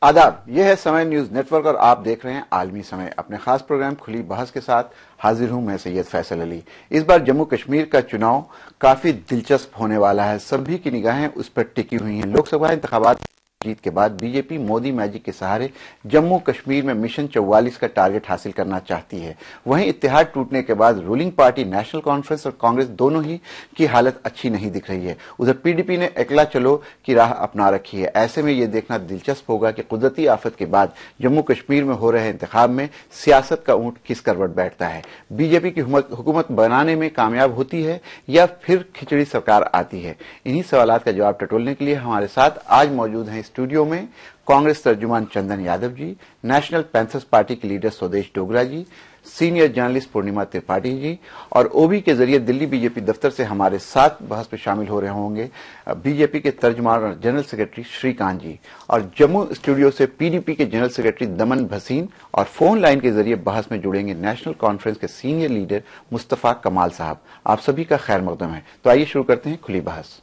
आदाब, यह है समय न्यूज नेटवर्क और आप देख रहे हैं आलमी समय। अपने खास प्रोग्राम खुली बहस के साथ हाजिर हूं मैं सैयद फैसल अली। इस बार जम्मू कश्मीर का चुनाव काफी दिलचस्प होने वाला है। सभी की निगाहें उस पर टिकी हुई हैं। लोकसभा इंतखाबात जीत के बाद बीजेपी मोदी मैजिक के सहारे जम्मू कश्मीर में मिशन 44 का टारगेट हासिल करना चाहती है। वहीं इत्तेहाद टूटने के बाद रूलिंग पार्टी नेशनल कॉन्फ्रेंस और कांग्रेस दोनों ही की हालत अच्छी नहीं दिख रही है। उधर पीडीपी ने अकेला चलो की राह अपना रखी है। ऐसे में यह देखना दिलचस्प होगा कि कुदरती आफत के बाद जम्मू कश्मीर में हो रहे इंतखाब में सियासत का ऊंट किस करवट बैठता है। बीजेपी की हुकूमत बनाने में कामयाब होती है या फिर खिचड़ी सरकार आती है। इन्हीं सवालात का जवाब टटोलने के लिए हमारे साथ आज मौजूद हैं स्टूडियो में Congress तर्जुमान Chandan Yadav ji, national panthers party के लीडर स्वदेश डोगरा जी, सीनियर जर्नलिस्ट पूर्णिमा त्रिपाठी जी और ओबी के जरिए दिल्ली बीजेपी दफ्तर से हमारे साथ बहस में शामिल हो रहे होंगे बीजेपी के तर्जुमान और जनरल सेक्रेटरी श्रीकांत जी, और जम्मू स्टूडियो से पीडीपी के जनरल सेक्रेटरी दमन भसीन, और फोन लाइन के जरिए बहस में जुड़ेंगे नेशनल कॉन्फ्रेंस के सीनियर लीडर मुस्तफा कमाल साहब। आप सभी का खैर मकदम है। तो आइए शुरू करते हैं खुली बहस।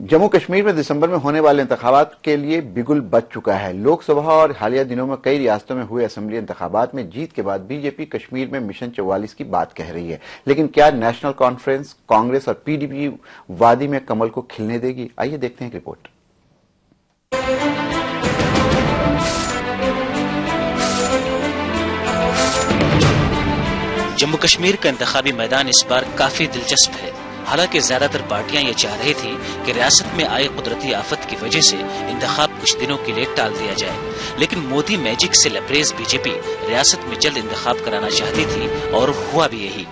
जम्मू कश्मीर में दिसंबर में होने वाले इंतखाबात के लिए बिगुल बज चुका है। लोकसभा और हालिया दिनों में कई रियासतों में हुए असेंबली इंतखाबात में जीत के बाद बीजेपी कश्मीर में मिशन 44 की बात कह रही है। लेकिन क्या नेशनल कॉन्फ्रेंस, कांग्रेस और पीडीपी वादी में कमल को खिलने देगी? आइए देखते हैं रिपोर्ट। जम्मू कश्मीर का इंतखाबी मैदान इस बार काफी दिलचस्प है। हालांकि ज्यादातर पार्टियां ये चाह रही थी कि रियासत में आई कुदरती आफत की वजह से इंतखाब कुछ दिनों के लिए टाल दिया जाए, लेकिन मोदी मैजिक से लबरेज बीजेपी रियासत में जल्द इंतखाब कराना चाहती थी और हुआ भी यही।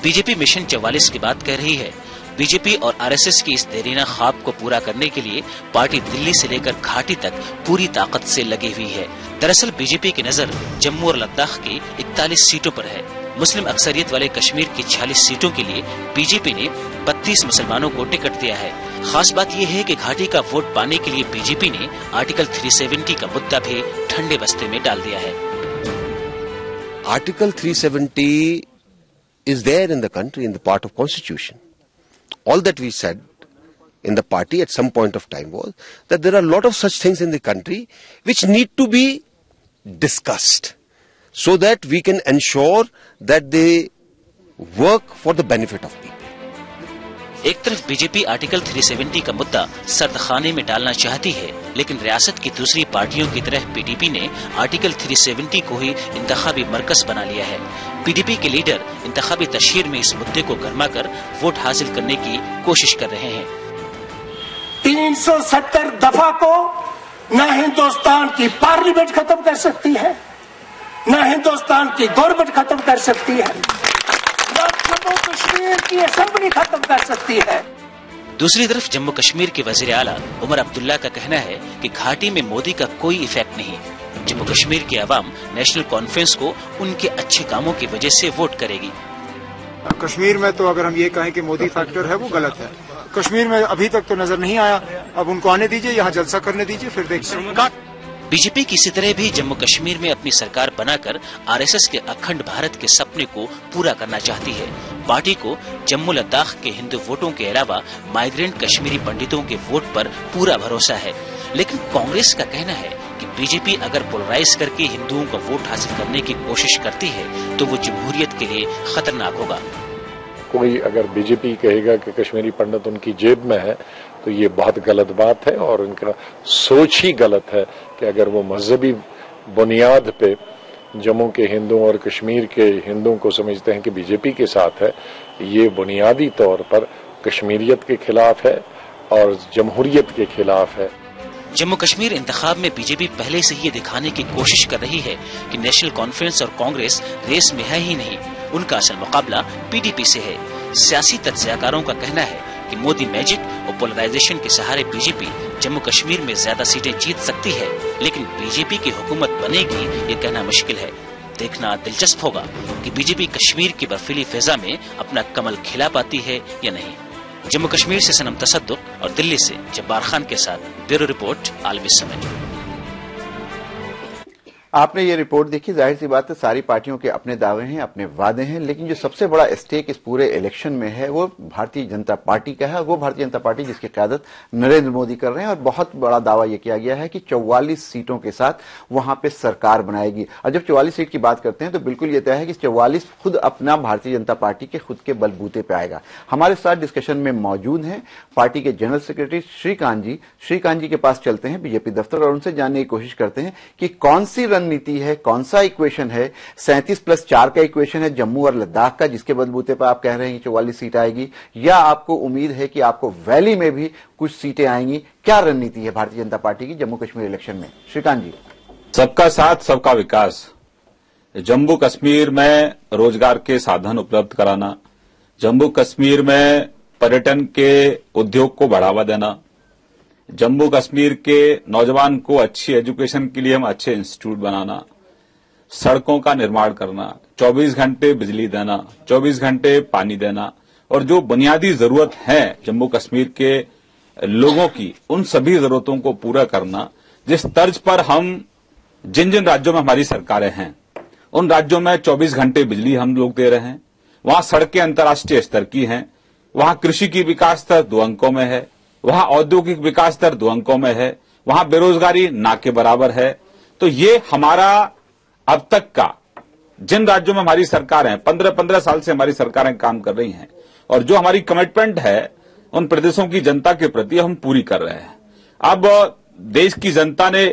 बीजेपी मिशन 44 की बात कह रही है। बीजेपी और आरएसएस की इस देरीना ख्वाब को पूरा करने के लिए पार्टी दिल्ली से लेकर घाटी तक पूरी ताकत से लगी हुई है। दरअसल बीजेपी की नजर जम्मू और लद्दाख की 41 सीटों पर है। मुस्लिम अक्सरियत वाले कश्मीर की 46 सीटों के लिए बीजेपी ने 32 मुसलमानों को टिकट दिया है। खास बात यह है कि घाटी का वोट पाने के लिए बीजेपी ने आर्टिकल 370 का मुद्दा भी ठंडे बस्ते में डाल दिया है। Article 370 is there in the country, in the part of constitution. All that we said in the party at some point of time was that there are a lot of such things in the country which need to be discussed so that we can ensure that they work for the benefit of people. एक तरफ BJP article 370 का मुद्दा सर्दखाने में डालना चाहती है, लेकिन रियासत की दूसरी पार्टियों की तरह पीडीपी ने आर्टिकल 370 को ही इंतखाबी मरकज बना लिया है। पीडीपी के लीडर इंतखाबी तशहीर में इस मुद्दे को गरमाकर वोट हासिल करने की कोशिश कर रहे हैं। 370 दफा को न हिंदुस्तान की पार्लियामेंट खत्म कर सकती है, न हिंदुस्तान की गवर्नमेंट खत्म कर सकती है, न जम्मू कश्मीर की असेंबली खत्म कर सकती है। दूसरी तरफ जम्मू कश्मीर के वजीर आला उमर अब्दुल्ला का कहना है कि घाटी में मोदी का कोई इफेक्ट नहीं। जम्मू कश्मीर की आवाम नेशनल कॉन्फ्रेंस को उनके अच्छे कामों की वजह से वोट करेगी। कश्मीर में तो अगर हम ये कहें कि मोदी फैक्टर है वो गलत है। कश्मीर में अभी तक तो नजर नहीं आया। अब उनको आने दीजिए, यहाँ जलसा करने दीजिए, फिर देखिए। बीजेपी किसी तरह भी जम्मू कश्मीर में अपनी सरकार बनाकर आरएसएस के अखंड भारत के सपने को पूरा करना चाहती है। पार्टी को जम्मू लद्दाख के हिंदू वोटों के अलावा माइग्रेंट कश्मीरी पंडितों के वोट पर पूरा भरोसा है। लेकिन कांग्रेस का कहना है कि बीजेपी अगर पोलराइज करके हिंदुओं का वोट हासिल करने की कोशिश करती है तो वो जमहूरियत के लिए खतरनाक होगा। कोई अगर बीजेपी कहेगा कि कश्मीरी पंडित उनकी जेब में है तो ये बहुत गलत बात है, और उनका सोच ही गलत है कि अगर वो मजहबी बुनियाद पे जम्मू के हिंदुओं और कश्मीर के हिंदुओं को समझते हैं कि बीजेपी के साथ है, ये बुनियादी तौर पर कश्मीरियत के खिलाफ है और जमहूरियत के खिलाफ है। जम्मू कश्मीर इंतखाब में बीजेपी पहले से ही दिखाने की कोशिश कर रही है कि नेशनल कॉन्फ्रेंस और कांग्रेस रेस में है ही नहीं, उनका असल मुकाबला पीडीपी से है। सियासी तज्जियाकारों का कहना है कि मोदी मैजिक और पोलराइजेशन के सहारे बीजेपी जम्मू कश्मीर में ज्यादा सीटें जीत सकती है, लेकिन बीजेपी की हुकूमत बनेगी ये कहना मुश्किल है। देखना दिलचस्प होगा कि बीजेपी कश्मीर की बर्फीली फिजा में अपना कमल खिला पाती है या नहीं। जम्मू कश्मीर से सनम तसद्दुक और दिल्ली से जब्बार खान के साथ ब्यूरो रिपोर्ट आलमी समय। आपने ये रिपोर्ट देखी, जाहिर सी बात है सारी पार्टियों के अपने दावे हैं, अपने वादे हैं, लेकिन जो सबसे बड़ा स्टेक इस पूरे इलेक्शन में है वो भारतीय जनता पार्टी का है। वो भारतीय जनता पार्टी जिसकी क़यादत नरेंद्र मोदी कर रहे हैं और बहुत बड़ा दावा यह किया गया है कि 44 सीटों के साथ वहां पे सरकार बनाएगी। और जब 44 सीट की बात करते हैं तो बिल्कुल ये तय है कि 44 खुद अपना भारतीय जनता पार्टी के खुद के बलबूते पे आएगा। हमारे साथ डिस्कशन में मौजूद हैं पार्टी के जनरल सेक्रेटरी श्रीकांत जी। श्रीकांत जी के पास चलते हैं बीजेपी दफ्तर और उनसे जानने की कोशिश करते हैं कि कौन सी रणनीति है, कौन सा इक्वेशन है, 37+4 का इक्वेशन है जम्मू और लद्दाख का, जिसके बलबूते पर आप कह रहे हैं कि 44 सीट आएगी, या आपको उम्मीद है कि आपको वैली में भी कुछ सीटें आएंगी? क्या रणनीति है भारतीय जनता पार्टी की जम्मू कश्मीर इलेक्शन में? श्रीकांत जी। सबका साथ सबका विकास, जम्मू कश्मीर में रोजगार के साधन उपलब्ध कराना, जम्मू कश्मीर में पर्यटन के उद्योग को बढ़ावा देना, जम्मू कश्मीर के नौजवान को अच्छी एजुकेशन के लिए हम अच्छे इंस्टीट्यूट बनाना, सड़कों का निर्माण करना, 24 घंटे बिजली देना, 24 घंटे पानी देना, और जो बुनियादी जरूरत है जम्मू कश्मीर के लोगों की, उन सभी जरूरतों को पूरा करना। जिस तर्ज पर हम जिन जिन राज्यों में हमारी सरकारें हैं उन राज्यों में 24 घंटे बिजली हम लोग दे रहे हैं, वहां सड़कें अंतर्राष्ट्रीय स्तर की हैं, वहां कृषि की विकास दर 2 अंकों में है, वहां औद्योगिक विकास दर 2 अंकों में है, वहां बेरोजगारी ना के बराबर है। तो ये हमारा अब तक का जिन राज्यों में हमारी सरकार है, 15 साल से हमारी सरकारें काम कर रही हैं, और जो हमारी कमिटमेंट है उन प्रदेशों की जनता के प्रति हम पूरी कर रहे हैं। अब देश की जनता ने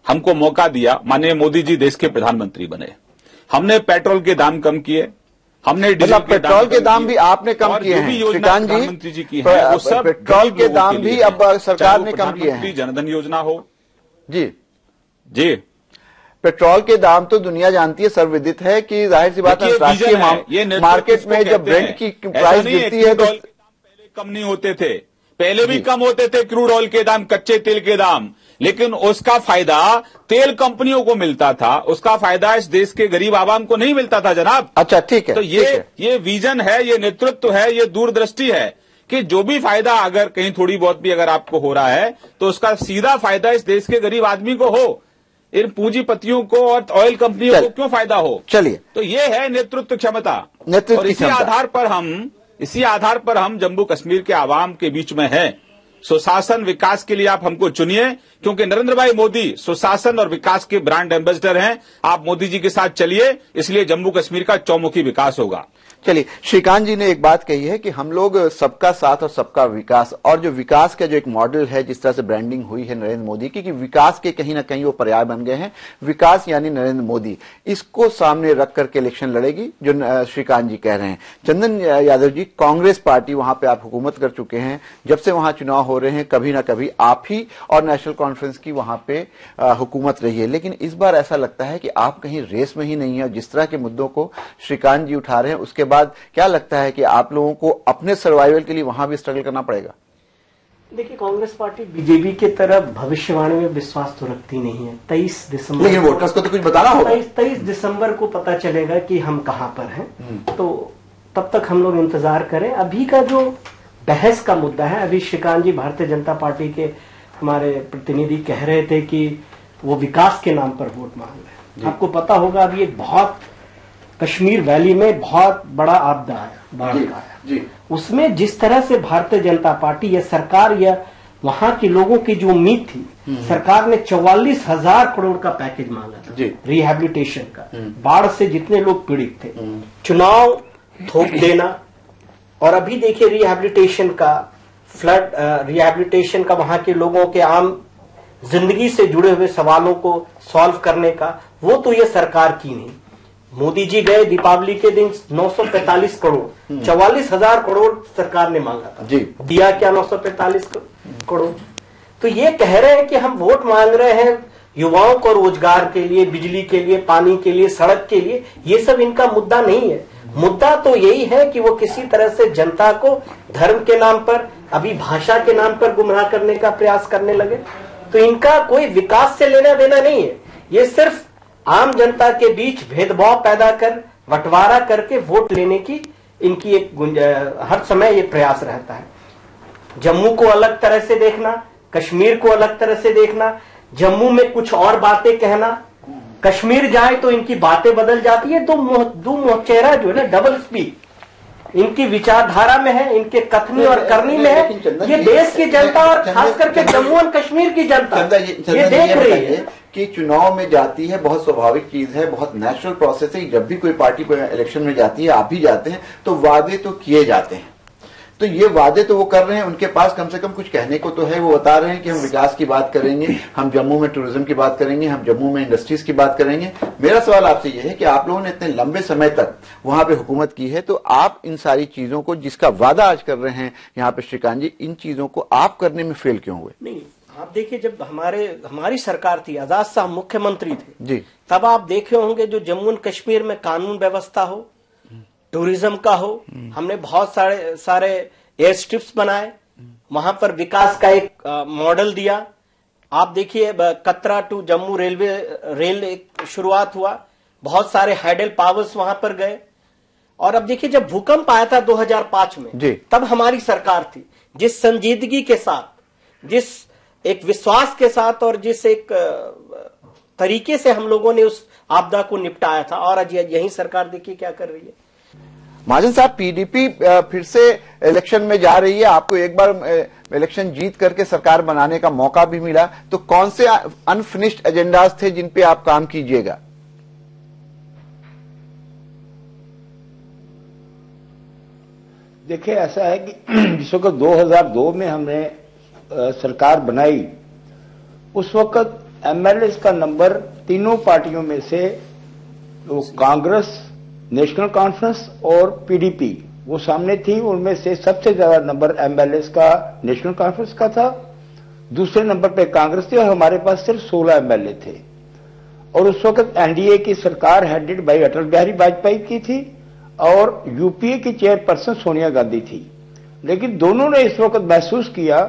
हमको मौका दिया, माननीय मोदी जी देश के प्रधानमंत्री बने, हमने पेट्रोल के दाम कम किए, हमने मतलब पेट्रोल के दाम भी आपने कम किए हैं श्रीकांत जी? प्रधानमंत्री जी की है वो सब पेट्रोल के दाम भी अब सरकार ने कम किए हैं। जनधन योजना हो जी जी, पेट्रोल के दाम तो दुनिया जानती है, सर्वविदित है कि जाहिर सी बात है अंतर्राष्ट्रीय मार्केट में जब ब्रेंट की प्राइस गिरती है तो पहले कम नहीं होते थे, पहले भी कम होते थे क्रूड ऑयल के दाम, कच्चे तेल के दाम, लेकिन उसका फायदा तेल कंपनियों को मिलता था, उसका फायदा इस देश के गरीब आवाम को नहीं मिलता था जनाब। अच्छा ठीक है। तो ये विजन है, ये नेतृत्व है, ये दूरदृष्टि है कि जो भी फायदा अगर कहीं थोड़ी बहुत भी अगर आपको हो रहा है तो उसका सीधा फायदा इस देश के गरीब आदमी को हो, इन पूंजीपतियों को और ऑयल कंपनियों को क्यों फायदा हो। चलिए, तो ये है नेतृत्व क्षमता, नेतृत्व और इसी आधार पर हम जम्मू कश्मीर के आवाम के बीच में हैं। सुशासन विकास के लिए आप हमको चुनिए, क्योंकि नरेंद्र भाई मोदी सुशासन और विकास के ब्रांड एम्बेसडर हैं। आप मोदी जी के साथ चलिए, इसलिए जम्मू कश्मीर का चौमुखी विकास होगा। चलिए, श्रीकांत जी ने एक बात कही है कि हम लोग सबका साथ और सबका विकास, और जो विकास का जो एक मॉडल है, जिस तरह से ब्रांडिंग हुई है नरेंद्र मोदी की, कि विकास के कहीं ना कहीं वो पर्याय बन गए हैं, विकास यानी नरेंद्र मोदी, इसको सामने रख करके इलेक्शन लड़ेगी जो श्रीकांत जी कह रहे हैं। चंदन यादव जी, कांग्रेस पार्टी, वहां पे आप हुकूमत कर चुके हैं, जब से वहां चुनाव हो रहे हैं कभी ना कभी आप ही और नेशनल कॉन्फ्रेंस की वहां पे हुकूमत रही है, लेकिन इस बार ऐसा लगता है कि आप कहीं रेस में ही नहीं है। जिस तरह के मुद्दों को श्रीकांत जी उठा रहे हैं, उसके बाद क्या लगता है कि आप लोगों को अपने सर्वाइवल के लिए वहां भी स्ट्रगल करना पड़ेगा? देखिए, कांग्रेस पार्टी बीजेपी की तरफ भविष्यवाणी में विश्वास तो रखती नहीं है। 23 दिसंबर, लेकिन वोटर्स को तो कुछ बताना होगा। 23 दिसंबर को पता चलेगा कि हम कहां पर हैं, तो तब तक हम लोग इंतजार करें। अभी का जो बहस का मुद्दा है, अभी श्रीकांत जी भारतीय जनता पार्टी के हमारे प्रतिनिधि कह रहे थे कि वो विकास के नाम पर वोट मांग रहे हैं। आपको पता होगा अभी एक बहुत कश्मीर वैली में बहुत बड़ा आपदा आया, बाढ़ का आया, उसमें जिस तरह से भारतीय जनता पार्टी या सरकार या वहां के लोगों की जो उम्मीद थी, सरकार ने 44,000 करोड़ का पैकेज मांगा था रिहैबिलिटेशन का, बाढ़ से जितने लोग पीड़ित थे, चुनाव थोप देना, और अभी देखिए रिहैबिलिटेशन का फ्लड, रिहैबिलिटेशन का वहां के लोगों के आम जिंदगी से जुड़े हुए सवालों को सॉल्व करने का, वो तो ये सरकार की नहीं। मोदी जी गए दीपावली के दिन 945 करोड़, 44,000 करोड़ सरकार ने मांगा था, दिया क्या 945 करोड़। तो ये कह रहे हैं कि हम वोट मांग रहे हैं युवाओं को रोजगार के लिए, बिजली के लिए, पानी के लिए, सड़क के लिए, ये सब इनका मुद्दा नहीं है। मुद्दा तो यही है कि वो किसी तरह से जनता को धर्म के नाम पर, अभी भाषा के नाम पर गुमराह करने का प्रयास करने लगे। तो इनका कोई विकास से लेना देना नहीं है, ये सिर्फ आम जनता के बीच भेदभाव पैदा कर, बंटवारा करके वोट लेने की इनकी एक हर समय ये प्रयास रहता है। जम्मू को अलग तरह से देखना, कश्मीर को अलग तरह से देखना, जम्मू में कुछ और बातें कहना, कश्मीर जाए तो इनकी बातें बदल जाती है। दो मुंह चेहरा जो है ना, डबल स्पीक इनकी विचारधारा में है, इनके कथनी और करनी में है। ये देश की जनता और खास करके जम्मू और कश्मीर की जनता ये देख रही है कि चुनाव में जाती है, बहुत स्वाभाविक चीज है, बहुत नेचुरल प्रोसेस है। जब भी कोई पार्टी इलेक्शन में जाती है, आप भी जाते हैं, तो वादे तो किए जाते हैं। तो ये वादे तो वो कर रहे हैं, उनके पास कम से कम कुछ कहने को तो है। वो बता रहे हैं कि हम विकास की बात करेंगे, हम जम्मू में टूरिज्म की बात करेंगे, हम जम्मू में इंडस्ट्रीज की बात करेंगे। मेरा सवाल आपसे ये है कि आप लोगों ने इतने लंबे समय तक वहां पे हुकूमत की है, तो आप इन सारी चीजों को जिसका वादा आज कर रहे हैं यहाँ पे श्रीकांत जी, इन चीजों को आप करने में फेल क्यों हुए? नहीं, आप देखिए, जब हमारी सरकार थी, आजाद साहब मुख्यमंत्री थे जी, तब आप देखे होंगे जो जम्मू एंड कश्मीर में कानून व्यवस्था हो, टूरिज्म का हो, हमने बहुत सारे एयर स्ट्रिप्स बनाए, वहां पर विकास का एक मॉडल दिया। आप देखिए, कतरा टू जम्मू रेल एक शुरुआत हुआ, बहुत सारे हाइडल पावर्स वहां पर गए। और अब देखिए, जब भूकंप आया था 2005 में जी, तब हमारी सरकार थी, जिस संजीदगी के साथ, जिस एक विश्वास के साथ और जिस एक तरीके से हम लोगों ने उस आपदा को निपटाया था। और आज यही सरकार देखिए क्या कर रही है। महाजन साहब, पीडीपी फिर से इलेक्शन में जा रही है, आपको एक बार इलेक्शन जीत करके सरकार बनाने का मौका भी मिला, तो कौन से अनफिनिश्ड एजेंडाज थे जिन पे आप काम कीजिएगा? देखिए, ऐसा है कि जिस वक्त 2002 में हमने सरकार बनाई, उस वक्त एमएलए का नंबर तीनों पार्टियों में से कांग्रेस, नेशनल कॉन्फ्रेंस और पीडीपी वो सामने थी। उनमें से सबसे ज्यादा नंबर एमएलए का नेशनल कॉन्फ्रेंस का था, दूसरे नंबर पे कांग्रेस थी और हमारे पास सिर्फ 16 एमएलए थे। और उस वक्त एनडीए की सरकार हेडेड बाई अटल बिहारी वाजपेयी की थी और यूपीए की चेयरपर्सन सोनिया गांधी थी। लेकिन दोनों ने इस वक्त महसूस किया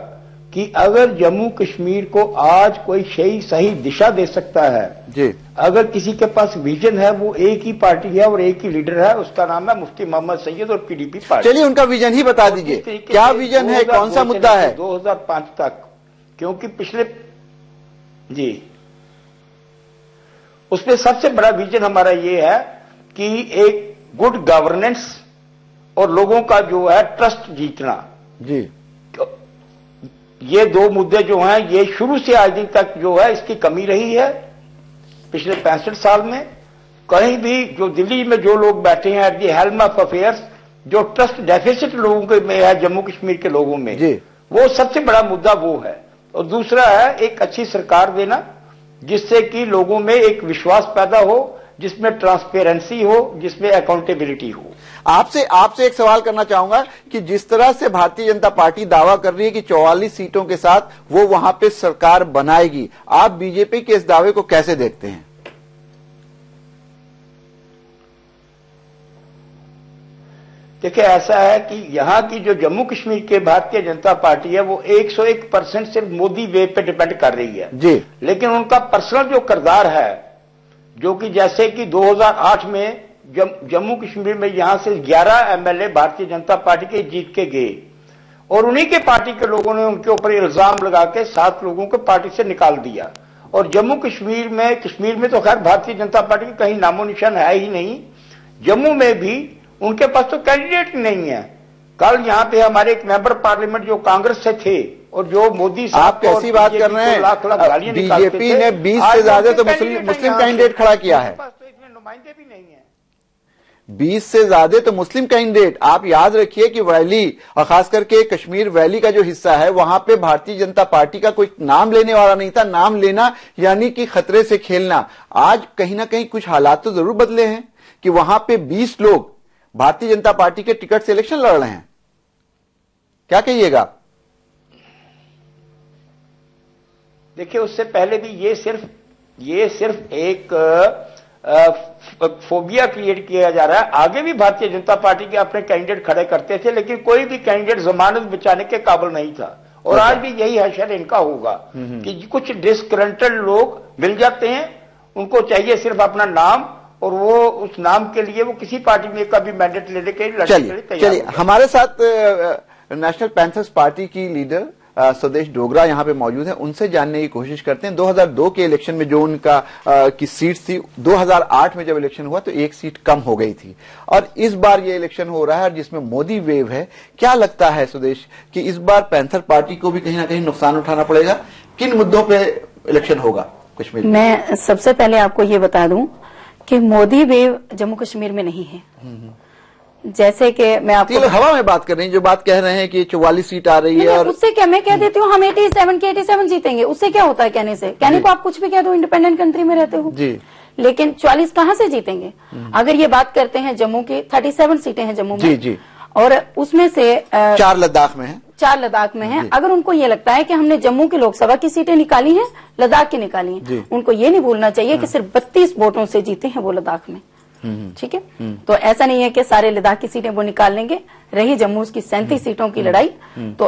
कि अगर जम्मू कश्मीर को आज कोई सही दिशा दे सकता है जी, अगर किसी के पास विजन है, वो एक ही पार्टी है और एक ही लीडर है, उसका नाम है मुफ्ती मोहम्मद सैयद और पीडीपी पार्टी। चलिए, उनका विजन ही बता दीजिए, क्या विजन है, कौन सा मुद्दा है? 2005 तक, क्योंकि पिछले जी उसमें सबसे बड़ा विजन हमारा ये है कि एक गुड गवर्नेंस और लोगों का जो है ट्रस्ट जीतना जी। ये दो मुद्दे जो हैं, ये शुरू से आज दिन तक जो है इसकी कमी रही है। पिछले 65 साल में कहीं भी जो दिल्ली में जो लोग बैठे हैं at the helm of affairs, जो ट्रस्ट डेफिसिट लोगों के में है जम्मू कश्मीर के लोगों में जी, वो सबसे बड़ा मुद्दा वो है। और दूसरा है एक अच्छी सरकार देना, जिससे कि लोगों में एक विश्वास पैदा हो, जिसमें ट्रांसपेरेंसी हो, जिसमें अकाउंटेबिलिटी हो। आपसे एक सवाल करना चाहूंगा कि जिस तरह से भारतीय जनता पार्टी दावा कर रही है कि 44 सीटों के साथ वो वहां पे सरकार बनाएगी, आप बीजेपी के इस दावे को कैसे देखते हैं? देखिए, ऐसा है कि यहां की जो जम्मू कश्मीर के भारतीय जनता पार्टी है वो 101% सिर्फ मोदी वे पे डिपेंड कर रही है जी। लेकिन उनका पर्सनल जो किरदार है, जो कि जैसे कि 2008 में जम्मू कश्मीर में यहां से 11 एमएलए भारतीय जनता पार्टी के जीत के गए और उन्हीं के पार्टी के लोगों ने उनके ऊपर इल्जाम लगा के 7 लोगों को पार्टी से निकाल दिया। और जम्मू कश्मीर में तो खैर भारतीय जनता पार्टी की कहीं नामो निशान है ही नहीं। जम्मू में भी उनके पास तो कैंडिडेट नहीं है। कल यहाँ पे हमारे एक मेंबर पार्लियामेंट जो कांग्रेस से थे और जो मोदी साहब, आप कैसी बात कर रहे हैं? लाख गालियां बीजेपी ने 20 से ज्यादा तो मुस्लिम कैंडिडेट खड़ा किया है। तो इसमें नुमाइंदे भी नहीं है। 20 से ज्यादा तो मुस्लिम कैंडिडेट। आप याद रखिए कि वैली और खास करके कश्मीर वैली का जो हिस्सा है, वहां पे भारतीय जनता पार्टी का कोई नाम लेने वाला नहीं था। नाम लेना यानी कि खतरे से खेलना। आज कहीं ना कहीं कुछ हालात तो जरूर बदले हैं कि वहां पे 20 लोग भारतीय जनता पार्टी के टिकट से इलेक्शन लड़ रहे हैं। क्या कहिएगा? देखिए, उससे पहले भी ये सिर्फ एक फोबिया क्रिएट किया जा रहा है। आगे भी भारतीय जनता पार्टी के अपने कैंडिडेट खड़े करते थे, लेकिन कोई भी कैंडिडेट जमानत बचाने के काबिल नहीं था। और आज भी यही हशर इनका होगा कि कुछ डिस्करेंटेड लोग मिल जाते हैं, उनको चाहिए सिर्फ अपना नाम, और वो उस नाम के लिए वो किसी पार्टी में का भी मैंडेट लेने के लिए लड़ने के लिए तैयार। चलिए, हमारे साथ नेशनल पैंथर्स पार्टी की लीडर स्वदेश डोगरा यहाँ पे मौजूद हैं, उनसे जानने की कोशिश करते हैं। 2002 के इलेक्शन में जो उनका की सीट थी, 2008 में जब इलेक्शन हुआ तो एक सीट कम हो गई थी, और इस बार ये इलेक्शन हो रहा है जिसमें मोदी वेव है। क्या लगता है स्वदेश कि इस बार पैंथर पार्टी को भी कहीं ना कहीं नुकसान उठाना पड़ेगा? किन मुद्दों पे इलेक्शन होगा कश्मीर में? मैं सबसे पहले आपको ये बता दूं कि मोदी वेव जम्मू कश्मीर में नहीं है। जैसे कि मैं आपको हवा में बात कर रही हैं, जो बात कह रहे हैं कि 44 सीट आ रही है, और उससे क्या मैं कह देती हूँ हम 87 के 87 जीतेंगे, उससे क्या होता है कहने से? कहने को आप कुछ भी कह दो, इंडिपेंडेंट कंट्री में रहते हो जी, लेकिन 44 कहाँ से जीतेंगे? अगर ये बात करते हैं जम्मू की, 37 सीटें हैं जम्मू में जी जी, और उसमें से 4 लद्दाख में है, 4 लद्दाख में है। अगर उनको ये लगता है कि हमने जम्मू की लोकसभा की सीटें निकाली हैं, लद्दाख की निकाली हैं, उनको ये नहीं भूलना चाहिए कि सिर्फ 32 वोटों से जीते हैं वो लद्दाख में। ठीक है, तो ऐसा नहीं है कि सारे लद्दाख की सीटें वो निकाल लेंगे। रही जम्मू की 37 सीटों की लड़ाई, तो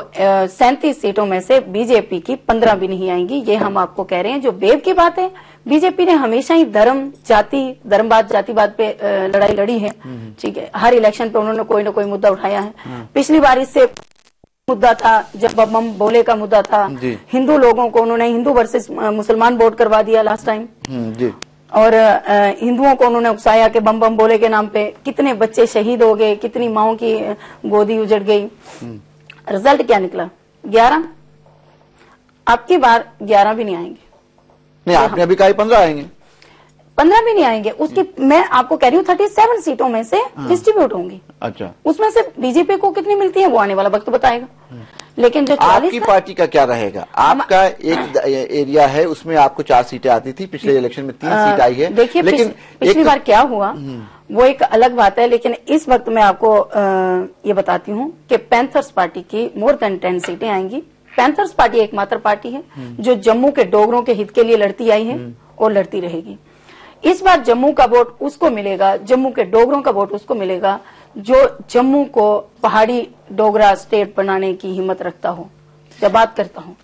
37 सीटों में से बीजेपी की 15 भी नहीं आएंगी, ये हम आपको कह रहे हैं। जो वेव की बात है, बीजेपी ने हमेशा ही धर्मवाद जातिवाद पे लड़ाई लड़ी है। ठीक है, हर इलेक्शन पे उन्होंने कोई ना कोई मुद्दा उठाया है। पिछली बार इससे मुद्दा था जब बम बोले का मुद्दा था, हिंदू लोगों को उन्होंने हिंदू वर्सेस मुसलमान वोट करवा दिया लास्ट टाइम जी, और हिंदुओं को उन्होंने उकसाया कि बम बोले के नाम पे कितने बच्चे शहीद हो गए, कितनी माओं की गोदी उजड़ गई। रिजल्ट क्या निकला? 11। आपकी बार 11 भी नहीं आएंगे। नहीं, आपने अभी कहा 15 आएंगे। 15 भी नहीं आएंगे। उसकी मैं आपको कह रही हूँ 37 सीटों में से डिस्ट्रीब्यूट होंगी। अच्छा, उसमें से बीजेपी को कितनी मिलती है वो आने वाला वक्त बताएगा। लेकिन जो आपकी पार्टी का क्या रहेगा? आपका एक एरिया है, उसमें आपको 4 सीटें आती थी, पिछले इलेक्शन में 3 सीट आई है। देखिए, लेकिन पिछली बार क्या हुआ वो एक अलग बात है, लेकिन इस वक्त मैं आपको ये बताती हूँ कि पैंथर्स पार्टी की मोर देन 10 सीटें आएंगी। पैंथर्स पार्टी एकमात्र पार्टी है जो जम्मू के डोगरों के हित के लिए लड़ती आई है और लड़ती रहेगी। इस बार जम्मू का वोट उसको मिलेगा, जम्मू के डोगरों का वोट उसको मिलेगा जो जम्मू को पहाड़ी डोगरा स्टेट बनाने की हिम्मत रखता हो। जब बात करता हूँ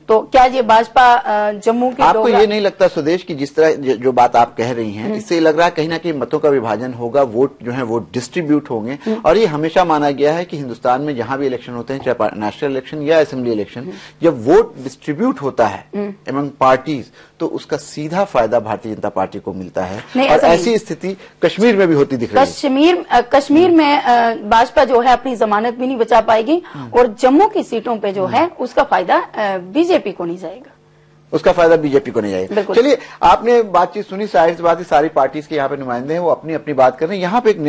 तो क्या ये भाजपा जम्मू के आपको ये नहीं लगता स्वदेश की जिस तरह जो बात आप कह रही हैं, इससे लग रहा है कहीं ना कहीं मतों का विभाजन होगा, वोट जो है वो डिस्ट्रीब्यूट होंगे। और ये हमेशा माना गया है कि हिंदुस्तान में जहां भी इलेक्शन होते हैं, चाहे नेशनल इलेक्शन या असेंबली इलेक्शन, जब वोट डिस्ट्रीब्यूट होता है एमंग पार्टीज, तो उसका सीधा फायदा भारतीय जनता पार्टी को मिलता है। और ऐसी स्थिति कश्मीर में भी होती दिख रही है। कश्मीर में भाजपा जो है अपनी जमानत भी नहीं बचा पाएगी, और जम्मू की सीटों पे जो है उसका फायदा बीजेपी को नहीं जाएगा, उसका फायदा बीजेपी को नहीं जाएगा। चलिए, आपने बातचीत सुनी, जाहिर सी बात है सारी पार्टीज के यहाँ पे नुमाइंदे हैं, वो अपनी अपनी बात कर रहे हैं। यहाँ पे एक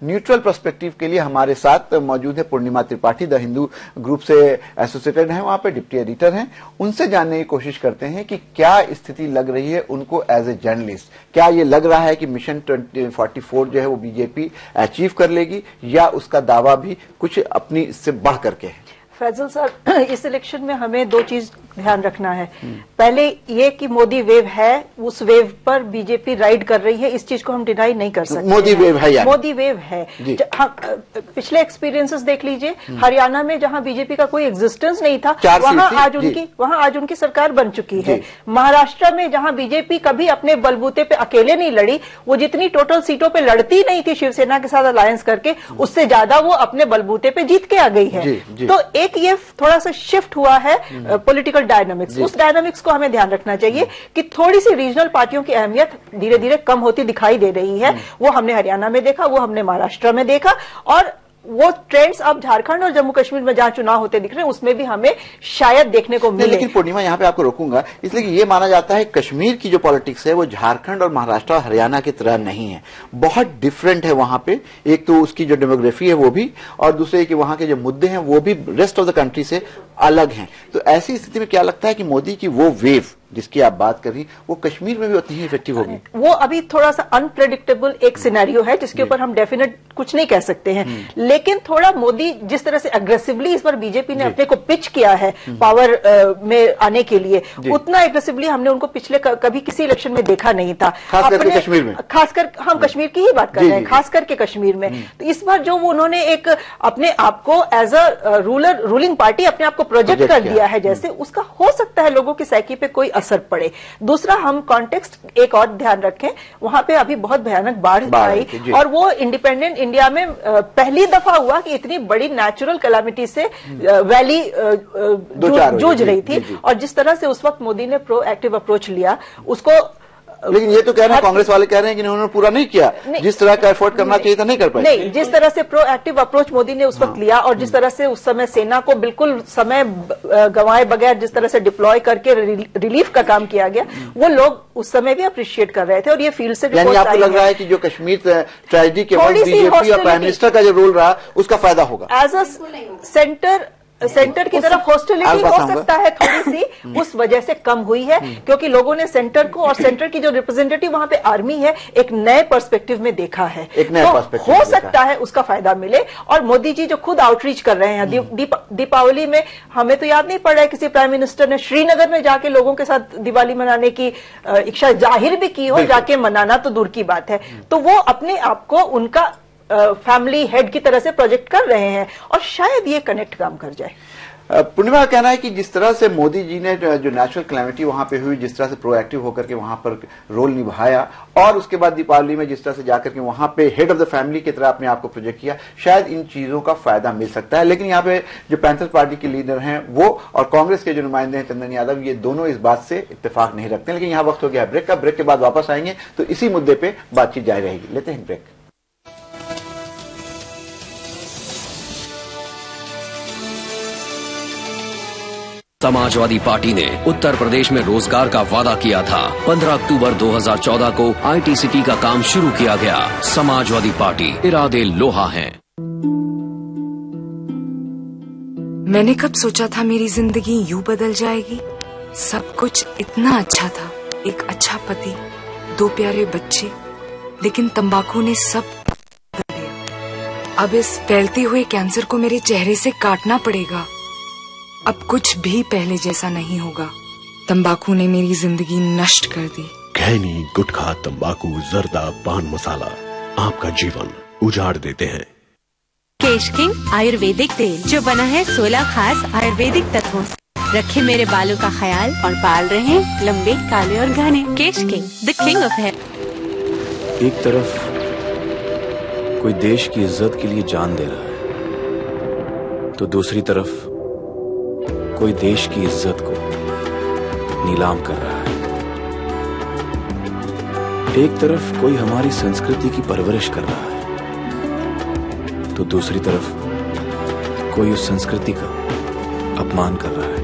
न्यूट्रल पर्सपेक्टिव के लिए हमारे साथ मौजूद है पूर्णिमा त्रिपाठी, द हिंदू ग्रुप से एसोसिएटेड हैं, वहां पे डिप्टी एडिटर हैं। उनसे जानने की कोशिश करते हैं कि क्या स्थिति लग रही है उनको एज ए जर्नलिस्ट। क्या ये लग रहा है कि मिशन 2044 जो है वो बीजेपी अचीव कर लेगी, या उसका दावा भी कुछ अपनी इससे बढ़ करके है? फैजल साहब, इस इलेक्शन में हमें 2 चीज ध्यान रखना है। पहले ये कि मोदी वेव है, उस वेव पर बीजेपी राइड कर रही है, इस चीज को हम डिनाई नहीं कर सकते। मोदी वेव है यार, मोदी वेव है। पिछले एक्सपीरियंसेस देख लीजिए, हरियाणा में जहां बीजेपी का कोई एग्जिस्टेंस नहीं था, वहां आज उनकी सरकार बन चुकी है। महाराष्ट्र में जहां बीजेपी कभी अपने बलबूते पे अकेले नहीं लड़ी, वो जितनी टोटल सीटों पे लड़ती नहीं थी शिवसेना के साथ अलायंस करके, उससे ज्यादा वो अपने बलबूते पे जीत के आ गई है। तो एक ये थोड़ा सा शिफ्ट हुआ है पॉलिटिकल डायनामिक्स, उस डायनामिक्स को हमें ध्यान रखना चाहिए कि थोड़ी सी रीजनल पार्टियों की अहमियत धीरे धीरे कम होती दिखाई दे रही है। वो हमने हरियाणा में देखा, वो हमने महाराष्ट्र में देखा, और वो ट्रेंड्स अब झारखंड और जम्मू कश्मीर में जहां चुनाव होते दिख रहे हैं उसमें भी हमें शायद देखने को मिले। लेकिन पूर्णिमा, यहाँ पे आपको रोकूंगा, इसलिए कि ये माना जाता है कश्मीर की जो पॉलिटिक्स है वो झारखंड और महाराष्ट्र और हरियाणा की तरह नहीं है, बहुत डिफरेंट है। वहां पे एक तो उसकी जो डेमोग्राफी है वो भी, और दूसरे कि वहां के जो मुद्दे हैं वो भी रेस्ट ऑफ द कंट्री से अलग हैं। तो ऐसी स्थिति में क्या लगता है कि मोदी की वो वेव जिसकी आप बात कर रही, वो कश्मीर में भी उतनी ही इफेक्टिव होगी? वो अभी थोड़ा सा अनप्रेडिक्टेबल एक सिनेरियो है जिसके ऊपर हम डेफिनेट कुछ नहीं कह सकते हैं। लेकिन थोड़ा मोदी जिस तरह से एग्रेसिवली इस बार बीजेपी ने अपने को पिच किया है पावर में आने के लिए, उतना एग्रेसिवली हमने उनको पिछले कभी किसी इलेक्शन में देखा नहीं था। खास करके कश्मीर में, खासकर हम कश्मीर की ही बात कर रहे हैं, खास करके कश्मीर में। तो इस बार जो वो उन्होंने एक अपने आप को एज अ रूलिंग पार्टी अपने आप को प्रोजेक्ट कर दिया है, जैसे उसका हो सकता है लोगों की साइकी पे कोई असर पड़े। दूसरा, हम कॉन्टेक्स्ट एक और ध्यान रखें, वहां पे अभी बहुत भयानक बाढ़ आई और वो इंडिपेंडेंट इंडिया में पहली दफा हुआ कि इतनी बड़ी नेचुरल कैलामिटी से वैली जूझ रही थी। और जिस तरह से उस वक्त मोदी ने प्रोएक्टिव अप्रोच लिया उसको, लेकिन ये तो कह रहे हैं, कांग्रेस वाले कह रहे हैं कि उन्होंने पूरा नहीं किया, जिस तरह का एफर्ट करना चाहिए था नहीं कर पाए। नहीं, जिस तरह से प्रोएक्टिव अप्रोच मोदी ने उस वक्त लिया और जिस तरह से उस समय सेना को बिल्कुल समय गंवाए बगैर जिस तरह से डिप्लॉय करके रिलीफ का काम किया गया, वो लोग उस समय भी अप्रिशिएट कर रहे थे। और ये फील्ड से यानी आपको लग रहा है कि जो कश्मीर ट्रेजेडी के वक्त बीजेपी और प्राइम मिनिस्टर का जो रोल रहा उसका फायदा होगा। एज अ सेंटर की तरफ हॉस्टिलिटी हो सकता है थोड़ी सी, उस वजह से कम हुई है क्योंकि लोगों ने सेंटर को और सेंटर की जो रिप्रेजेंटेटिव वहां पे आर्मी है एक नए पर्सपेक्टिव में देखा है। तो हो सकता है उसका फायदा मिले। और मोदी जी जो खुद आउटरीच कर रहे हैं, दीपावली में हमें तो याद नहीं पड़ रहा है किसी प्राइम मिनिस्टर ने श्रीनगर में जाके लोगों के साथ दिवाली मनाने की इच्छा जाहिर भी की हो, जाके मनाना तो दूर की बात है। तो वो अपने आप को उनका फैमिली हेड की तरह से प्रोजेक्ट कर रहे हैं और शायद ये कनेक्ट काम कर जाए। पूर्णिमा का कहना है कि जिस तरह से मोदी जी ने जो नेचुरल क्लैमिटी वहां पे हुई, जिस तरह से प्रोएक्टिव होकर के वहां पर रोल निभाया और उसके बाद दीपावली में जिस तरह से जाकर के वहां पे हेड ऑफ द फैमिली की तरह अपने आप को प्रोजेक्ट किया, शायद इन चीजों का फायदा मिल सकता है। लेकिन यहाँ पे जो पैंथर्स पार्टी के लीडर हैं वो और कांग्रेस के जो नुमाइंदे हैं चंदन यादव, ये दोनों इस बात से इत्तेफाक नहीं रखते। लेकिन यहाँ वक्त हो गया ब्रेक का, ब्रेक के बाद वापस आएंगे तो इसी मुद्दे पर बातचीत जारी रहेगी। लेते हैं ब्रेक। समाजवादी पार्टी ने उत्तर प्रदेश में रोजगार का वादा किया था। 15 अक्टूबर 2014 को IT सिटी का काम शुरू किया गया। समाजवादी पार्टी इरादे लोहा हैं। मैंने कब सोचा था मेरी जिंदगी यूं बदल जाएगी। सब कुछ इतना अच्छा था, एक अच्छा पति, 2 प्यारे बच्चे, लेकिन तंबाकू ने सब बदल दिया। अब इस फैलते हुए कैंसर को मेरे चेहरे से काटना पड़ेगा। अब कुछ भी पहले जैसा नहीं होगा। तंबाकू ने मेरी जिंदगी नष्ट कर दी। खैनी, गुटखा, तंबाकू, जर्दा, पान मसाला आपका जीवन उजाड़ देते हैं। केश किंग आयुर्वेदिक तेल जो बना है 16 खास आयुर्वेदिक तत्वों से, रखे मेरे बालों का ख्याल और बाल रहे लंबे, काले और घने। Kesh king, the king of hair. एक तरफ कोई देश की इज्जत के लिए जान दे रहा है तो दूसरी तरफ कोई देश की इज्जत को नीलाम कर रहा है। एक तरफ कोई हमारी संस्कृति की परवरिश कर रहा है तो दूसरी तरफ कोई उस संस्कृति का अपमान कर रहा है।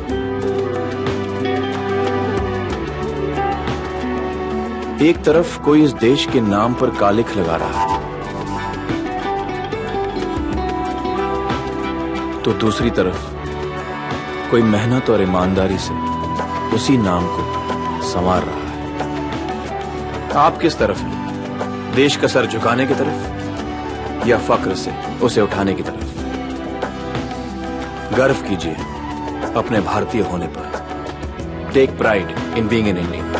एक तरफ कोई इस देश के नाम पर कालिख लगा रहा है तो दूसरी तरफ कोई मेहनत और ईमानदारी से उसी नाम को संवार रहा है। आप किस तरफ हैं? देश का सर झुकाने की तरफ या फक्र से उसे उठाने की तरफ? गर्व कीजिए अपने भारतीय होने पर। Take pride in being an Indian.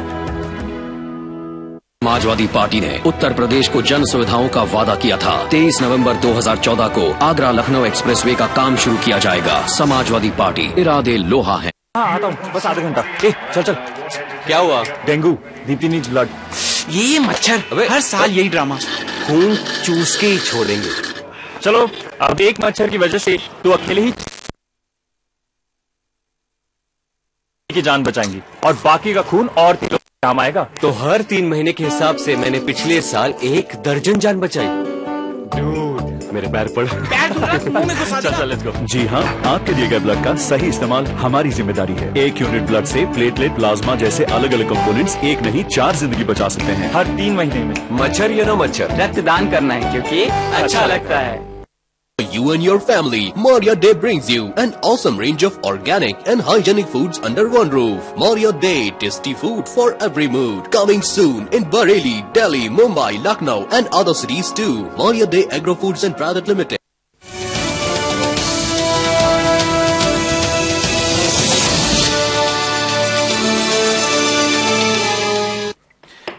Samajwadi party ने उत्तर प्रदेश को जन सुविधाओं का वादा किया था। 23 नवंबर 2014 को आगरा लखनऊ एक्सप्रेसवे का काम शुरू किया जाएगा। समाजवादी पार्टी इरादे लोहा है। हाँ, आता हूँ, बस आधा घंटा। चल चल। क्या हुआ? Dengue, Deepti needs blood. ये मच्छर हर साल यही ड्रामा। खून चूस के ही छोड़ देंगे। चलो, अब एक मच्छर की वजह से तू अकेले ही की जान बचाएंगी और बाकी का खून और काम आएगा। तो हर 3 महीने के हिसाब से मैंने पिछले साल 1 दर्जन जान बचाई। मेरे पैर पड़। चल लेट्स गो। जी हाँ, आपके दिए गए ब्लड का सही इस्तेमाल हमारी जिम्मेदारी है। 1 यूनिट ब्लड से प्लेटलेट, प्लाज्मा जैसे अलग अलग कंपोनेंट्स 1 नहीं 4 जिंदगी बचा सकते हैं हर 3 महीने में। मच्छर या ना मच्छर, रक्तदान करना है क्योंकि अच्छा लगता है। For you and your family, Maurya Day brings you an awesome range of organic and hygienic foods under one roof. Maurya Day, tasty food for every mood. Coming soon in Bareilly, Delhi, Mumbai, Lucknow and other cities too. Maurya Day Agro Foods and Private Limited.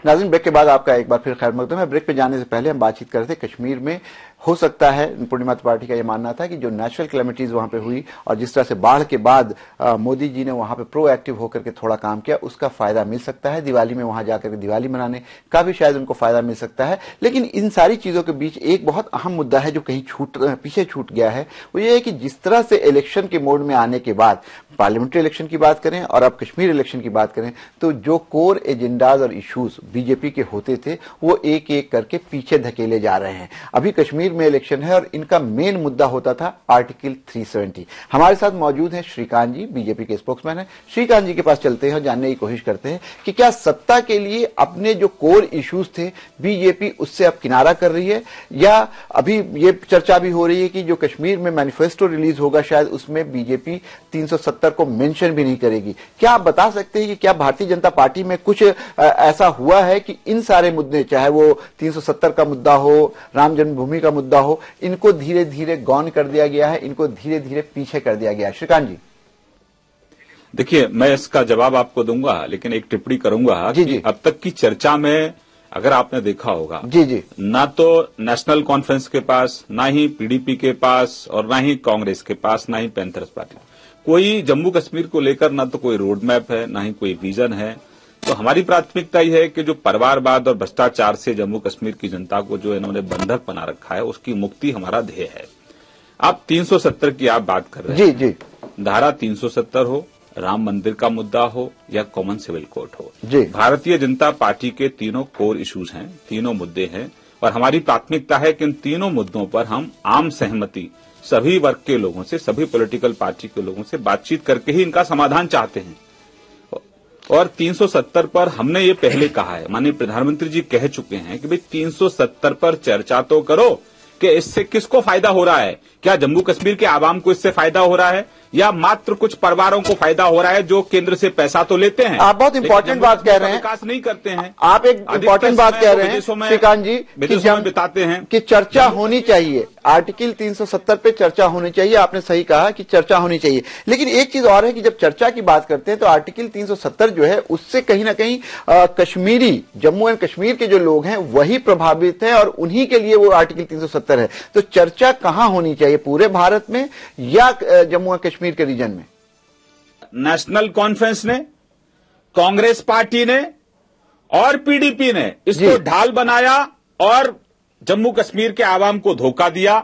नाज़रीन, break के बाद आपका एक बार फिर खैर मकदम है। Break पे जाने से पहले हम बातचीत कर रहे थे कश्मीर में हो सकता है, पूर्णिमा त्रिपाठी का यह मानना था कि जो नेचुरल कैलेमिटीज वहां पे हुई और जिस तरह से बाढ़ के बाद मोदी जी ने वहां पे प्रोएक्टिव होकर के थोड़ा काम किया, उसका फायदा मिल सकता है। दिवाली में वहां जाकर के दिवाली मनाने का भी शायद उनको फायदा मिल सकता है। लेकिन इन सारी चीजों के बीच एक बहुत अहम मुद्दा है जो कहीं पीछे छूट गया है, वो ये है कि जिस तरह से इलेक्शन के मोड में आने के बाद पार्लियामेंट्री इलेक्शन की बात करें और अब कश्मीर इलेक्शन की बात करें, तो जो कोर एजेंडाज और इश्यूज बीजेपी के होते थे वो एक एक करके पीछे धकेले जा रहे हैं। अभी कश्मीर में इलेक्शन है और इनका मेन मुद्दा होता था आर्टिकल 370। हमारे साथ मौजूद हैं श्रीकांत जी, बीजेपी के स्पोक्समैन हैं। श्रीकांत जी के पास चलते हैं और जानने की कोशिश करते हैं कि क्या सत्ता के लिए अपने जो कोर इश्यूज थे बीजेपी उससे अब किनारा कर रही है, या अभी ये चर्चा भी हो रही है कि जो कश्मीर में मैनिफेस्टो रिलीज होगा शायद उसमें बीजेपी 370 को मेंशन भी नहीं करेगी। क्या आप बता सकते हैं कि क्या भारतीय जनता पार्टी में कुछ ऐसा हुआ है कि इन सारे मुद्दे, चाहे वो 370 का मुद्दा हो, राम जन्मभूमि का मुद्दा हो, इनको धीरे धीरे गौन कर दिया गया है, इनको धीरे धीरे पीछे कर दिया गया है? श्रीकांत जी, देखिए, मैं इसका जवाब आपको दूंगा, लेकिन एक टिप्पणी करूंगा कि अब तक की चर्चा में अगर आपने देखा होगा जी ना तो नेशनल कॉन्फ्रेंस के पास, ना ही पीडीपी के पास और ना ही कांग्रेस के पास, ना ही पैंथर्स पार्टी, कोई जम्मू कश्मीर को लेकर ना तो कोई रोड मैप है, ना ही कोई विजन है। तो हमारी प्राथमिकता यह है कि जो परिवारवाद और भ्रष्टाचार से जम्मू कश्मीर की जनता को जो इन्होंने बंधक बना रखा है उसकी मुक्ति हमारा ध्येय है। आप 370 की आप बात कर रहे हैं, जी धारा 370 हो, राम मंदिर का मुद्दा हो या कॉमन सिविल कोड हो, भारतीय जनता पार्टी के तीनों कोर इश्यूज हैं, तीनों मुद्दे हैं और हमारी प्राथमिकता है कि इन तीनों मुद्दों पर हम आम सहमति सभी वर्ग के लोगों से, सभी पॉलिटिकल पार्टी के लोगों से बातचीत करके ही इनका समाधान चाहते हैं। और 370 पर हमने ये पहले कहा है, माननीय प्रधानमंत्री जी कह चुके हैं कि भाई 370 पर चर्चा तो करो कि इससे किसको फायदा हो रहा है, क्या जम्मू कश्मीर के आवाम को इससे फायदा हो रहा है या मात्र कुछ परिवारों को फायदा हो रहा है जो केंद्र से पैसा तो लेते हैं। आप बहुत इंपॉर्टेंट बात कह रहे हैं, विकास नहीं करते हैं। आप एक इंपॉर्टेंट बात कह रहे हैं श्रीकांत जी कि बिताते हैं कि चर्चा होनी चाहिए, आर्टिकल 370 पे चर्चा होनी चाहिए। आपने सही कहा कि चर्चा होनी चाहिए, लेकिन एक चीज और है कि जब चर्चा की बात करते हैं तो आर्टिकल 370 जो है उससे कहीं ना कहीं कश्मीरी, जम्मू एंड कश्मीर के जो लोग हैं वही प्रभावित हैं और उन्हीं के लिए वो आर्टिकल 370 है। तो चर्चा कहां होनी चाहिए, पूरे भारत में या जम्मू एंड कश्मीर के रीजन में? नेशनल कॉन्फ्रेंस ने, कांग्रेस पार्टी ने और पीडीपी ने इसको ढाल बनाया और जम्मू कश्मीर के आवाम को धोखा दिया।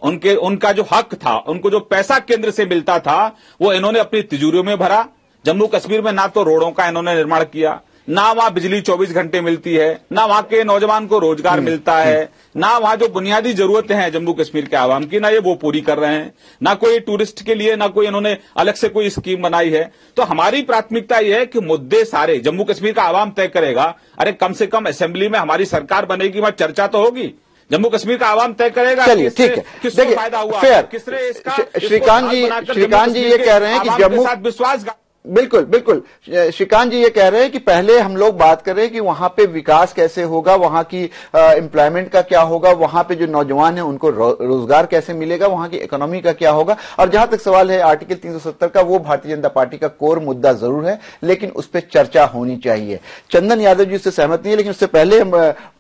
उनका जो हक था, उनको जो पैसा केंद्र से मिलता था वो इन्होंने अपनी तिजोरियों में भरा। जम्मू कश्मीर में ना तो रोडों का इन्होंने निर्माण किया, ना वहां बिजली 24 घंटे मिलती है, ना वहां के नौजवान को रोजगार मिलता है, ना वहां जो बुनियादी जरूरतें हैं जम्मू कश्मीर के आवाम की, ना ये वो पूरी कर रहे हैं, ना कोई टूरिस्ट के लिए, ना कोई इन्होंने अलग से कोई स्कीम बनाई है। तो हमारी प्राथमिकता यह है कि मुद्दे सारे जम्मू कश्मीर का आवाम तय करेगा। अरे कम से कम असेंबली में हमारी सरकार बनेगी, वहां चर्चा तो होगी। जम्मू कश्मीर का आवाम तय करेगा। चलिए ठीक है, किसको फायदा हुआ, किसने इसका। श्रीकांत जी ये कह रहे हैं कि जम्मू विश्वास, बिल्कुल बिल्कुल श्रीकांत जी ये कह रहे हैं कि पहले हम लोग बात करें कि वहां पे विकास कैसे होगा, वहां की एम्प्लॉयमेंट का क्या होगा, वहां पे जो नौजवान हैं उनको रोजगार कैसे मिलेगा, वहां की इकोनॉमी का क्या होगा। और जहां तक सवाल है आर्टिकल 370 का, वो भारतीय जनता पार्टी का कोर मुद्दा जरूर है, लेकिन उस पर चर्चा होनी चाहिए। चंदन यादव जी उससे सहमत नहीं है, लेकिन उससे पहले हम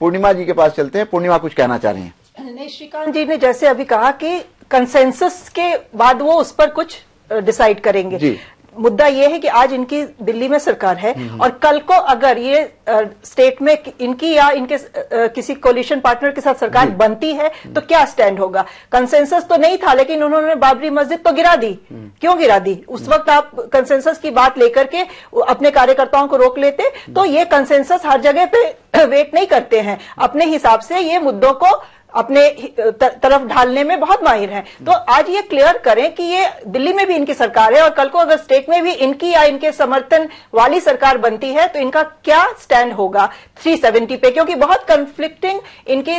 पूर्णिमा जी के पास चलते हैं। पूर्णिमा कुछ कहना चाह रही हैं? नहीं, श्रीकांत जी ने जैसे अभी कहा कि कंसेंसस के बाद वो उस पर कुछ डिसाइड करेंगे जी। मुद्दा ये है कि आज इनकी दिल्ली में सरकार है और कल को अगर ये स्टेट में इनकी या इनके किसी कोलिशन पार्टनर के साथ सरकार बनती है तो क्या स्टैंड होगा। कंसेंसस तो नहीं था, लेकिन उन्होंने बाबरी मस्जिद तो गिरा दी। क्यों गिरा दी? उस वक्त आप कंसेंसस की बात लेकर के अपने कार्यकर्ताओं को रोक लेते। तो ये कंसेंसस हर जगह पे वेट नहीं करते हैं, अपने हिसाब से ये मुद्दों को अपने तरफ ढालने में बहुत माहिर हैं। तो आज ये क्लियर करें कि ये दिल्ली में भी इनकी सरकार है और कल को अगर स्टेट में भी इनकी या इनके समर्थन वाली सरकार बनती है तो इनका क्या स्टैंड होगा 370 पे, क्योंकि बहुत कंफ्लिक्टिंग इनकी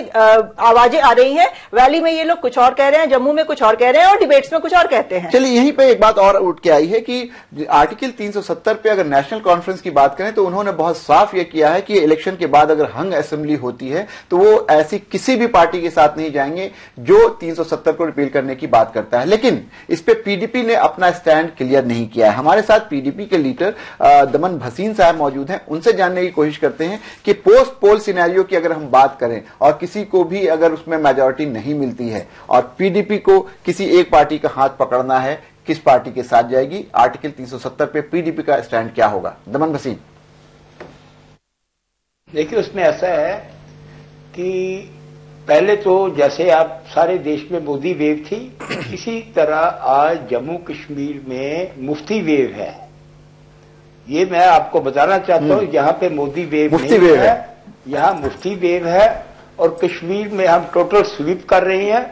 आवाजें आ रही हैं। वैली में ये लोग कुछ और कह रहे हैं, जम्मू में कुछ और कह रहे हैं और डिबेट्स में कुछ और कहते हैं। चलिए यहीं पे एक बात और उठ के आई है कि आर्टिकल 370 पे अगर नेशनल कॉन्फ्रेंस की बात करें तो उन्होंने बहुत साफ ये किया है कि इलेक्शन के बाद अगर हंग असेंबली होती है तो वो ऐसी किसी भी पार्टी के साथ नहीं जाएंगे जो 370 को रिपील करने की बात करता है। लेकिन इस पे पीडीपी ने अपना स्टैंड क्लियर नहीं किया है। हमारे साथ पीडीपी के लीडर दमन भसीन साहब मौजूद हैं, उनसे जानने की कोशिश करते हैं कि पोस्ट पोल सिनेरियो की अगर हम बात करें और किसी को भी अगर उसमें मेजॉरिटी नहीं मिलती है और पीडीपी को किसी एक पार्टी का हाथ पकड़ना है, किस पार्टी के साथ जाएगी? आर्टिकल 370 पे पीडीपी का स्टैंड क्या होगा? दमन भसीन। देखिए, उसमें ऐसा है कि पहले तो जैसे आप सारे देश में मोदी वेव थी, इसी तरह आज जम्मू कश्मीर में मुफ्ती वेव है। ये मैं आपको बताना चाहता हूं, यहाँ पे मोदी वेव नहीं है, यहाँ मुफ्ती वेव है। और कश्मीर में हम टोटल स्वीप कर रहे हैं,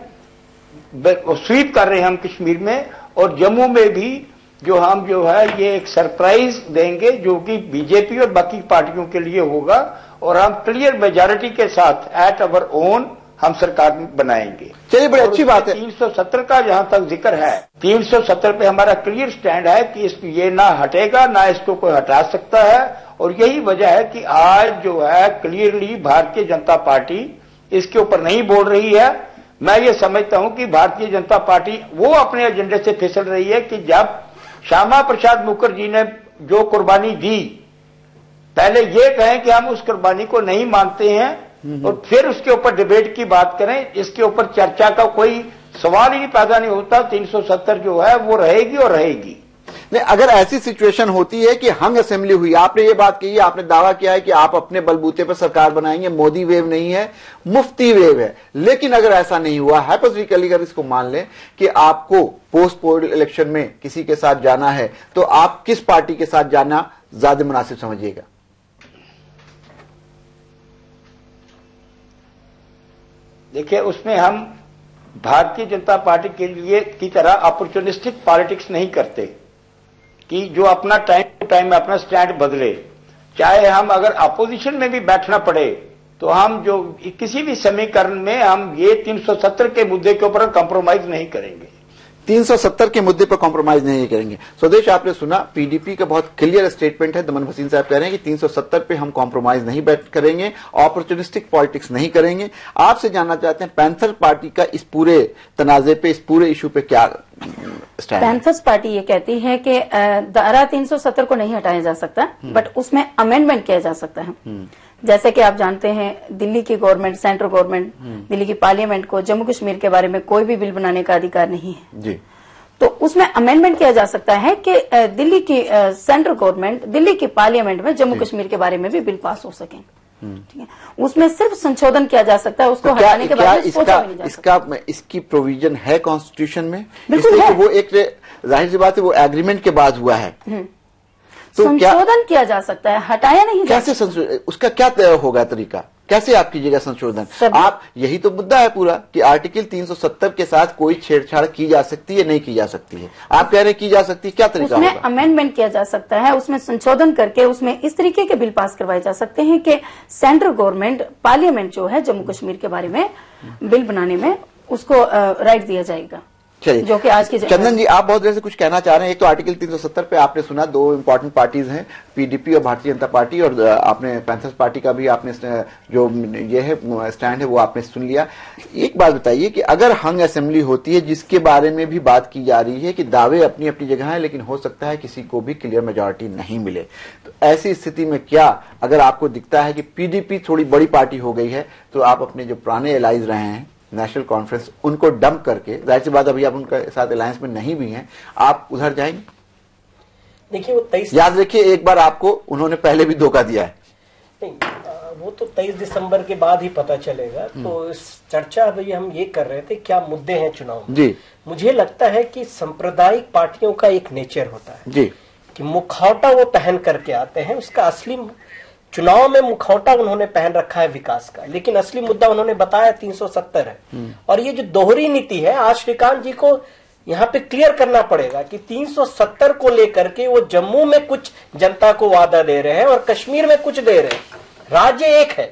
हम कश्मीर में। और जम्मू में भी जो है ये एक सरप्राइज देंगे जो कि बीजेपी और बाकी पार्टियों के लिए होगा, और हम क्लियर मेजॉरिटी के साथ एट अवर ओन हम सरकार बनाएंगे। चलिए, बड़ी अच्छी बात है। 370 का जहां तक जिक्र है, 370 पे हमारा क्लियर स्टैंड है कि ये ना हटेगा, ना इसको कोई हटा सकता है। और यही वजह है कि आज जो है क्लियरली भारतीय जनता पार्टी इसके ऊपर नहीं बोल रही है। मैं ये समझता हूं कि भारतीय जनता पार्टी वो अपने एजेंडे से फिसल रही है कि जब श्यामा प्रसाद मुखर्जी ने जो कुर्बानी दी, पहले ये कहें कि हम उस कुर्बानी को नहीं मानते हैं और फिर उसके ऊपर डिबेट की बात करें। इसके ऊपर चर्चा का कोई सवाल ही पैदा नहीं होता। 370 जो है वो रहेगी और रहेगी। नहीं, अगर ऐसी सिचुएशन होती है कि हंग असेंबली हुई, आपने ये बात कही है, आपने दावा किया है कि आप अपने बलबूते पर सरकार बनाएंगे, मोदी वेव नहीं है, मुफ्ती वेव है। लेकिन अगर ऐसा नहीं हुआ, हाइपोथेटिकली अगर इसको मान लें कि आपको पोस्ट पोल इलेक्शन में किसी के साथ जाना है, तो आप किस पार्टी के साथ जाना ज्यादा मुनासिब समझिएगा? देखिए, उसमें हम भारतीय जनता पार्टी के लिए की तरह अपॉर्चुनिस्टिक पॉलिटिक्स नहीं करते कि जो अपना टाइम टू टाइम में अपना स्टैंड बदले। चाहे हम अगर अपोजिशन में भी बैठना पड़े तो हम जो किसी भी समीकरण में हम ये 370 के मुद्दे के ऊपर कॉम्प्रोमाइज नहीं करेंगे। 370 के मुद्दे पर कॉम्प्रोमाइज नहीं करेंगे। स्वदेश, आपने सुना पीडीपी का बहुत क्लियर स्टेटमेंट है। दमन भसीन साहब कह रहे हैं कि 370 पे हम कॉम्प्रोमाइज नहीं करेंगे, अपॉर्चुनिस्टिक पॉलिटिक्स नहीं करेंगे। आपसे जानना चाहते हैं पैंथर पार्टी का इस पूरे तनाजे पे, इस पूरे इशू पे क्या स्टैंड? पैंथर्स पार्टी ये कहती है कि धारा 370 को नहीं हटाया जा सकता, बट उसमें अमेंडमेंट किया जा सकता है। जैसे कि आप जानते हैं, दिल्ली की गवर्नमेंट, सेंट्रल गवर्नमेंट, दिल्ली की पार्लियामेंट को जम्मू कश्मीर के बारे में कोई भी बिल बनाने का अधिकार नहीं है जी। तो उसमें अमेंडमेंट किया जा सकता है कि दिल्ली की सेंट्रल गवर्नमेंट, दिल्ली की पार्लियामेंट में जम्मू कश्मीर के बारे में भी बिल पास हो सके। ठीक है, उसमें सिर्फ संशोधन किया जा सकता है, उसको हटाने के बाद सोचा भी नहीं जा सकता। इसकी प्रोविजन है कॉन्स्टिट्यूशन में? बिल्कुल है। वो एक जाहिर सी बात है, वो एग्रीमेंट के बाद हुआ है, तो संशोधन किया जा सकता है, हटाया नहीं। कैसे संशोधन? उसका क्या होगा तरीका? कैसे आप कीजिएगा संशोधन? आप, यही तो मुद्दा है पूरा कि आर्टिकल 370 के साथ कोई छेड़छाड़ की जा सकती है, नहीं की जा सकती है। आप कह रहे हैं की जा सकती है, क्या तरीका होगा? उसमें अमेंडमेंट किया जा सकता है, उसमें संशोधन करके उसमें इस तरीके के बिल पास करवाए जा सकते हैं कि सेंट्रल गवर्नमेंट, पार्लियामेंट जो है जम्मू कश्मीर के बारे में बिल बनाने में उसको राइट दिया जाएगा। चलिए, जो कि आज की चंदन जी, आप बहुत देर से कुछ कहना चाह रहे हैं। एक तो आर्टिकल 370 पे आपने सुना, दो इंपॉर्टेंट पार्टीज हैं, पीडीपी और भारतीय जनता पार्टी, और आपने पैंथर्स पार्टी का भी आपने जो ये है स्टैंड है वो आपने सुन लिया। एक बात बताइए कि अगर हंग असेंबली होती है, जिसके बारे में भी बात की जा रही है कि दावे अपनी अपनी जगह है, लेकिन हो सकता है किसी को भी क्लियर मेजॉरिटी नहीं मिले, तो ऐसी स्थिति में क्या, अगर आपको दिखता है कि पीडीपी थोड़ी बड़ी पार्टी हो गई है, तो आप अपने जो पुराने एलाइज रहे हैं नेशनल कॉन्फ्रेंस, उनको डंप करके, जाहिर सी बात अभी आप उनके साथ अलायंस में नहीं भी हैं, आप उधर जाएंगे? देखिए, वो 23, याद रखिए एक बार आपको उन्होंने पहले भी धोखा दिया है। नहीं, वो तो 23 दिसंबर के बाद ही पता चलेगा। तो इस चर्चा अभी हम ये कर रहे थे क्या मुद्दे हैं चुनाव में जी। मुझे लगता है कि सांप्रदायिक पार्टियों का एक नेचर होता है जी कि मुखौटा वो पहन करके आते हैं। उसका असली चुनाव में मुखौटा उन्होंने पहन रखा है विकास का, लेकिन असली मुद्दा उन्होंने बताया 370 है। और ये जो दोहरी नीति है, आज श्रीकांत जी को यहाँ पे क्लियर करना पड़ेगा कि 370 को लेकर के वो जम्मू में कुछ जनता को वादा दे रहे हैं और कश्मीर में कुछ दे रहे हैं। राज्य एक है,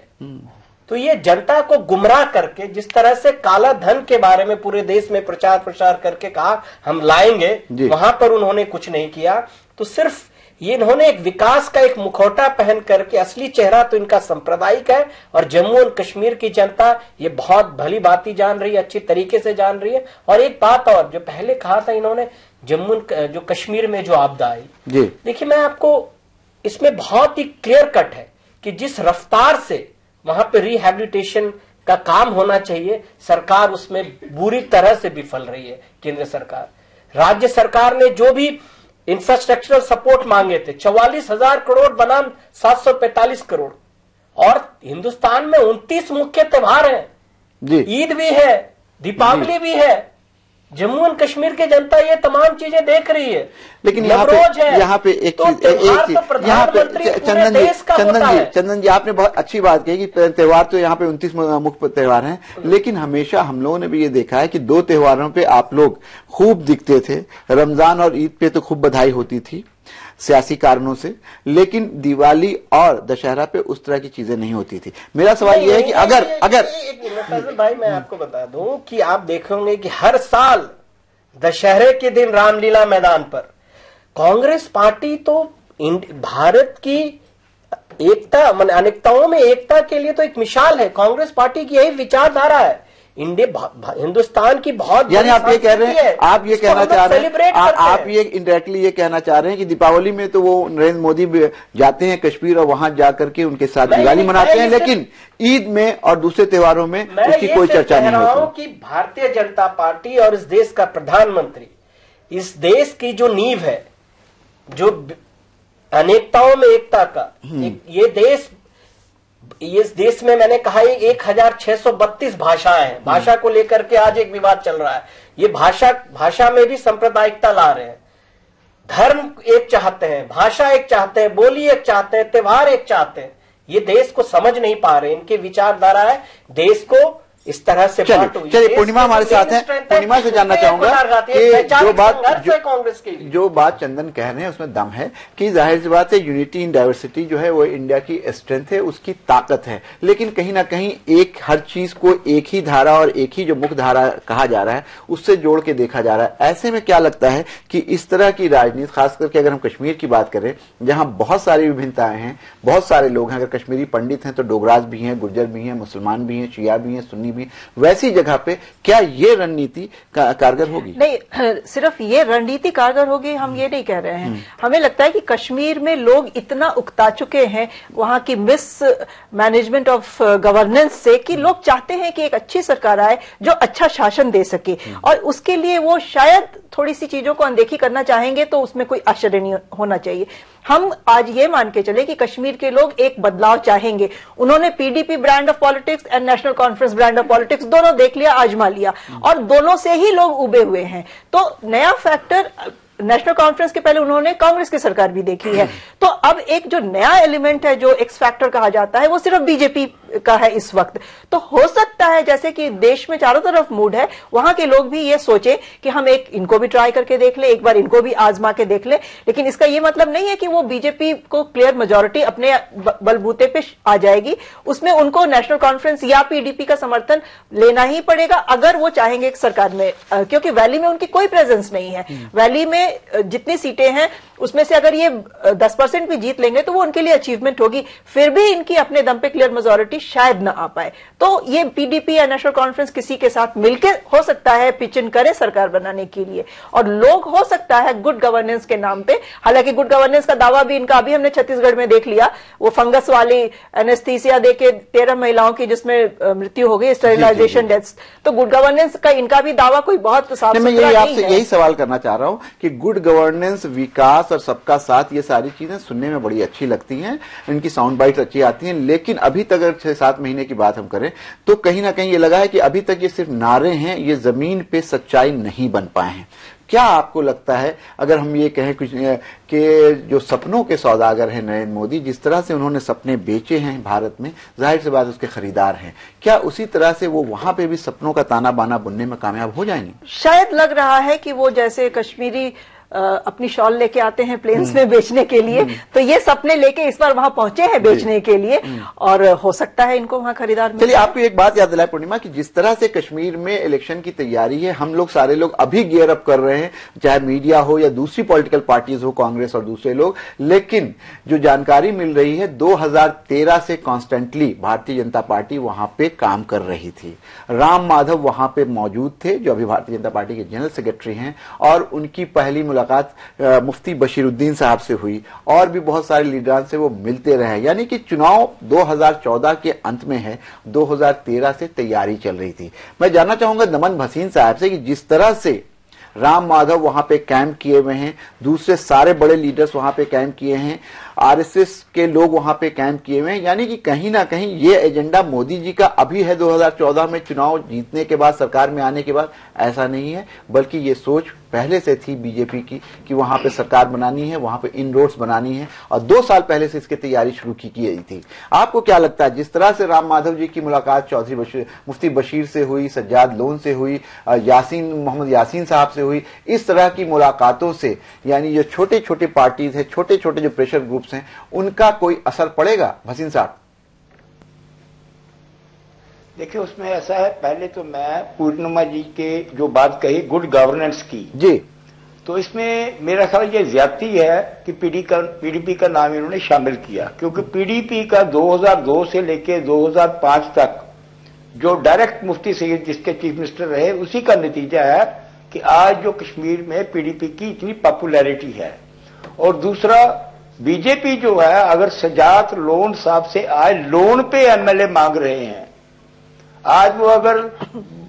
तो ये जनता को गुमराह करके जिस तरह से काला धन के बारे में पूरे देश में प्रचार प्रसार करके कहा हम लाएंगे, वहां पर उन्होंने कुछ नहीं किया। तो सिर्फ ये इन्होंने एक विकास का एक मुखौटा पहन करके, असली चेहरा तो इनका सांप्रदायिक है और जम्मू और कश्मीर की जनता ये बहुत भली भांति जान रही है, अच्छी तरीके से जान रही है। और एक बात और जो पहले कहा था इन्होंने, जम्मू जो कश्मीर में जो आपदा आई, देखिए मैं आपको इसमें बहुत ही क्लियर कट है कि जिस रफ्तार से वहां पे रिहैबिलिटेशन का काम होना चाहिए, सरकार उसमें बुरी तरह से विफल रही है। केंद्र सरकार, राज्य सरकार ने जो भी इंफ्रास्ट्रक्चरल सपोर्ट मांगे थे, 44,000 करोड़ बनाम 745 करोड़। और हिंदुस्तान में 29 मुख्य त्योहार हैं, ईद भी है, दीपावली भी है। जम्मू एंड कश्मीर की जनता ये तमाम चीजें देख रही है, लेकिन यहाँ पे एक चंदन जी आपने बहुत अच्छी बात कही कि त्योहार तो यहाँ पे 29 मुख्य त्योहार हैं, लेकिन हमेशा हम लोगों ने भी ये देखा है कि 2 त्योहारों पे आप लोग खूब दिखते थे। रमजान और ईद पे तो खूब बधाई होती थी सियासी कारणों से, लेकिन दिवाली और दशहरा पे उस तरह की चीजें नहीं होती थी। मेरा सवाल यह है कि अगर फैजल भाई मैं आपको बता दूं कि आप देखेंगे कि हर साल दशहरे के दिन रामलीला मैदान पर कांग्रेस पार्टी तो भारत की एकता, अनेकताओं में एकता के लिए तो एक मिसाल है। कांग्रेस पार्टी की यही विचारधारा है। हिंदुस्तान की बहुत, यानी आप ये कह रहे हैं, आप ये कहना चाह रहे हैं, आप ये इनडायरेक्टली ये कहना चाह रहे हैं कि दीपावली में तो वो नरेंद्र मोदी जाते हैं कश्मीर और वहां जाकर के उनके साथ दिवाली मनाते हैं, लेकिन ईद में और दूसरे त्योहारों में उसकी कोई चर्चा नहीं होती। कि भारतीय जनता पार्टी और इस देश का प्रधानमंत्री, इस देश की जो नींव है, जो अनेकताओं में एकता का, इस देश में मैंने कहा 1632 भाषाएं हैं। भाषा को लेकर के आज एक विवाद चल रहा है। ये भाषा में भी सांप्रदायिकता ला रहे हैं। धर्म एक चाहते हैं, भाषा एक चाहते हैं, बोली एक चाहते हैं, त्योहार एक चाहते हैं। ये देश को समझ नहीं पा रहे। इनके विचारधारा है देश को इस तरह से चलिए पूर्णिमा हमारे साथ हैं। पूर्णिमा से जानना चाहूंगा कि जो बात चंदन कह रहे हैं उसमें दम है कि जाहिर सी बात है यूनिटी इन डाइवर्सिटी जो है वो इंडिया की स्ट्रेंथ है, उसकी ताकत है, लेकिन कहीं ना कहीं एक हर चीज को एक ही धारा और एक ही जो मुख्य धारा कहा जा रहा है उससे जोड़ के देखा जा रहा है। ऐसे में क्या लगता है कि इस तरह की राजनीति, खास करके अगर हम कश्मीर की बात करें जहां बहुत सारी विभिन्नताएं हैं, बहुत सारे लोग हैं, अगर कश्मीरी पंडित हैं तो डोगराज भी हैं, गुर्जर भी हैं, मुसलमान भी हैं, शिया भी हैं, सुन्नी, वैसी जगह पे क्या ये रणनीति कारगर होगी? नहीं, सिर्फ ये रणनीति कारगर होगी हम ये नहीं कह रहे हैं। हमें लगता है कि कश्मीर में लोग इतना उकता चुके हैं वहां की मिस मैनेजमेंट ऑफ गवर्नेंस से कि लोग चाहते हैं कि एक अच्छी सरकार आए जो अच्छा शासन दे सके, और उसके लिए वो शायद थोड़ी सी चीजों को अनदेखी करना चाहेंगे तो उसमें कोई आश्चर्य नहीं होना चाहिए। हम आज ये मान के चले कि कश्मीर के लोग एक बदलाव चाहेंगे। उन्होंने PDP brand of politics and national conference brand of politics दोनों देख लिया, आजमा लिया, और दोनों से ही लोग उबे हुए हैं। तो नया फैक्टर, नेशनल कॉन्फ्रेंस के पहले उन्होंने कांग्रेस की सरकार भी देखी है, तो अब एक जो नया एलिमेंट है जो एक्स फैक्टर कहा जाता है वो सिर्फ बीजेपी का है इस वक्त। तो हो सकता है जैसे कि देश में चारों तरफ मूड है, वहां के लोग भी ये सोचे कि हम एक इनको भी ट्राई करके देख ले, एक बार इनको भी आजमा के देख ले। लेकिन इसका ये मतलब नहीं है कि वो बीजेपी को क्लियर मेजोरिटी अपने बलबूते पे आ जाएगी। उसमें उनको नेशनल कॉन्फ्रेंस या पीडीपी का समर्थन लेना ही पड़ेगा अगर वो चाहेंगे एक सरकार में, क्योंकि वैली में उनकी कोई प्रेजेंस नहीं है। वैली में जितनी सीटें हैं उसमें से अगर ये 10% भी जीत लेंगे तो वो उनके लिए अचीवमेंट होगी, फिर भी इनकी अपने दम पे क्लियर मेजोरिटी शायद ना आ पाए। तो ये पीडीपी या नेशनल कॉन्फ्रेंस किसी के साथ मिलकर हो सकता है पिच इन करे सरकार बनाने के लिए, और लोग हो सकता है गुड गवर्नेंस के नाम पे, हालांकि गुड गवर्नेंस का दावा भी इनका अभी हमने छत्तीसगढ़ में देख लिया, वो फंगस वाली एनेस्थीसिया देके 13 महिलाओं की जिसमें मृत्यु हो गई, स्टेरिलाइजेशन डेथ्स। तो गुड गवर्नेंस का इनका भी दावा कोई बहुत साफ सुथरा नहीं है। आपसे यही सवाल करना चाह रहा हूं कि गुड गवर्नेंस, विकास और सबका साथ, ये सारी चीजें सुनने में बड़ी अच्छी लगती हैं, इनकी साउंड बाइट्स अच्छी आती हैं, लेकिन अभी तक अगर 6-7 महीने की बात हम करें तो कहीं ना कहीं ये लगा है कि अभी तक ये सिर्फ नारे हैं, ये जमीन पे सच्चाई नहीं बन पाए हैं। क्या आपको लगता है अगर हम ये कहें कि जो सपनों के सौदागर हैं नरेंद्र मोदी, जिस तरह से उन्होंने सपने बेचे हैं भारत में, जाहिर सी बात उसके खरीदार हैं, क्या उसी तरह से वो वहां पे भी सपनों का ताना बाना बुनने में कामयाब हो जाएंगे? शायद लग रहा है कि वो जैसे कश्मीरी अपनी शॉल लेके आते हैं प्लेन्स में बेचने के लिए, तो ये सपने लेके इस बार वहां पहुंचे हैं बेचने के लिए, और हो सकता है इनको वहां खरीदार मिले। चलिए, आपको एक बात याद दिलाए पूर्णिमा कि जिस तरह से कश्मीर में इलेक्शन की तैयारी है, हम लोग सारे लोग अभी गियर अप कर रहे हैं, चाहे मीडिया हो या दूसरी पॉलिटिकल पार्टीज हो, कांग्रेस और दूसरे लोग, लेकिन जो जानकारी मिल रही है 2013 से कॉन्स्टेंटली भारतीय जनता पार्टी वहां पे काम कर रही थी। राम माधव वहां पे मौजूद थे, जो अभी भारतीय जनता पार्टी के जनरल सेक्रेटरी हैं, और उनकी पहली मुलाकात मुफ्ती बशीरुद्दीन साहब से हुई, और भी बहुत सारे लीडरान से वो मिलते रहे। यानी कि चुनाव 2014 के अंत में है, 2013 से तैयारी चल रही थी। मैं जानना चाहूंगा दमन भसीन साहब से कि जिस तरह से राम माधव वहां पे कैंप किए हुए हैं, दूसरे सारे बड़े लीडर्स वहां पे कैंप किए हैं, आरएसएस के लोग वहां पे कैंप किए हुए हैं, यानी कि कहीं ना कहीं ये एजेंडा मोदी जी का अभी है 2014 में चुनाव जीतने के बाद, सरकार में आने के बाद, ऐसा नहीं है, बल्कि ये सोच पहले से थी बीजेपी की कि वहां पे सरकार बनानी है, वहां पे इनरोड्स बनानी है, और 2 साल पहले से इसकी तैयारी शुरू की गई थी। आपको क्या लगता है, जिस तरह से राम माधव जी की मुलाकात मुफ्ती बशीर से हुई, सज्जाद लोन से हुई, मोहम्मद यासीन साहब से हुई, इस तरह की मुलाकातों से यानी जो छोटे छोटे पार्टीज है, छोटे छोटे जो प्रेशर ग्रुप्स हैं, उनका कोई असर पड़ेगा भसीन साहब? देखिए, उसमें ऐसा है, पहले तो मैं पूर्णिमा जी के जो बात कही गुड गवर्नेंस की जी, तो इसमें मेरा ख्याल ये ज्यादती है कि पीडीपी का नाम इन्होंने शामिल किया, क्योंकि पीडीपी का 2002 से लेकर 2005 तक जो डायरेक्ट मुफ्ती सईद जिसके चीफ मिनिस्टर रहे, उसी का नतीजा है कि आज जो कश्मीर में पीडीपी की इतनी पॉपुलैरिटी है। और दूसरा, बीजेपी जो है, अगर सज्जाद लोन साहब से आज लोन पे एमएलए मांग रहे हैं, आज वो अगर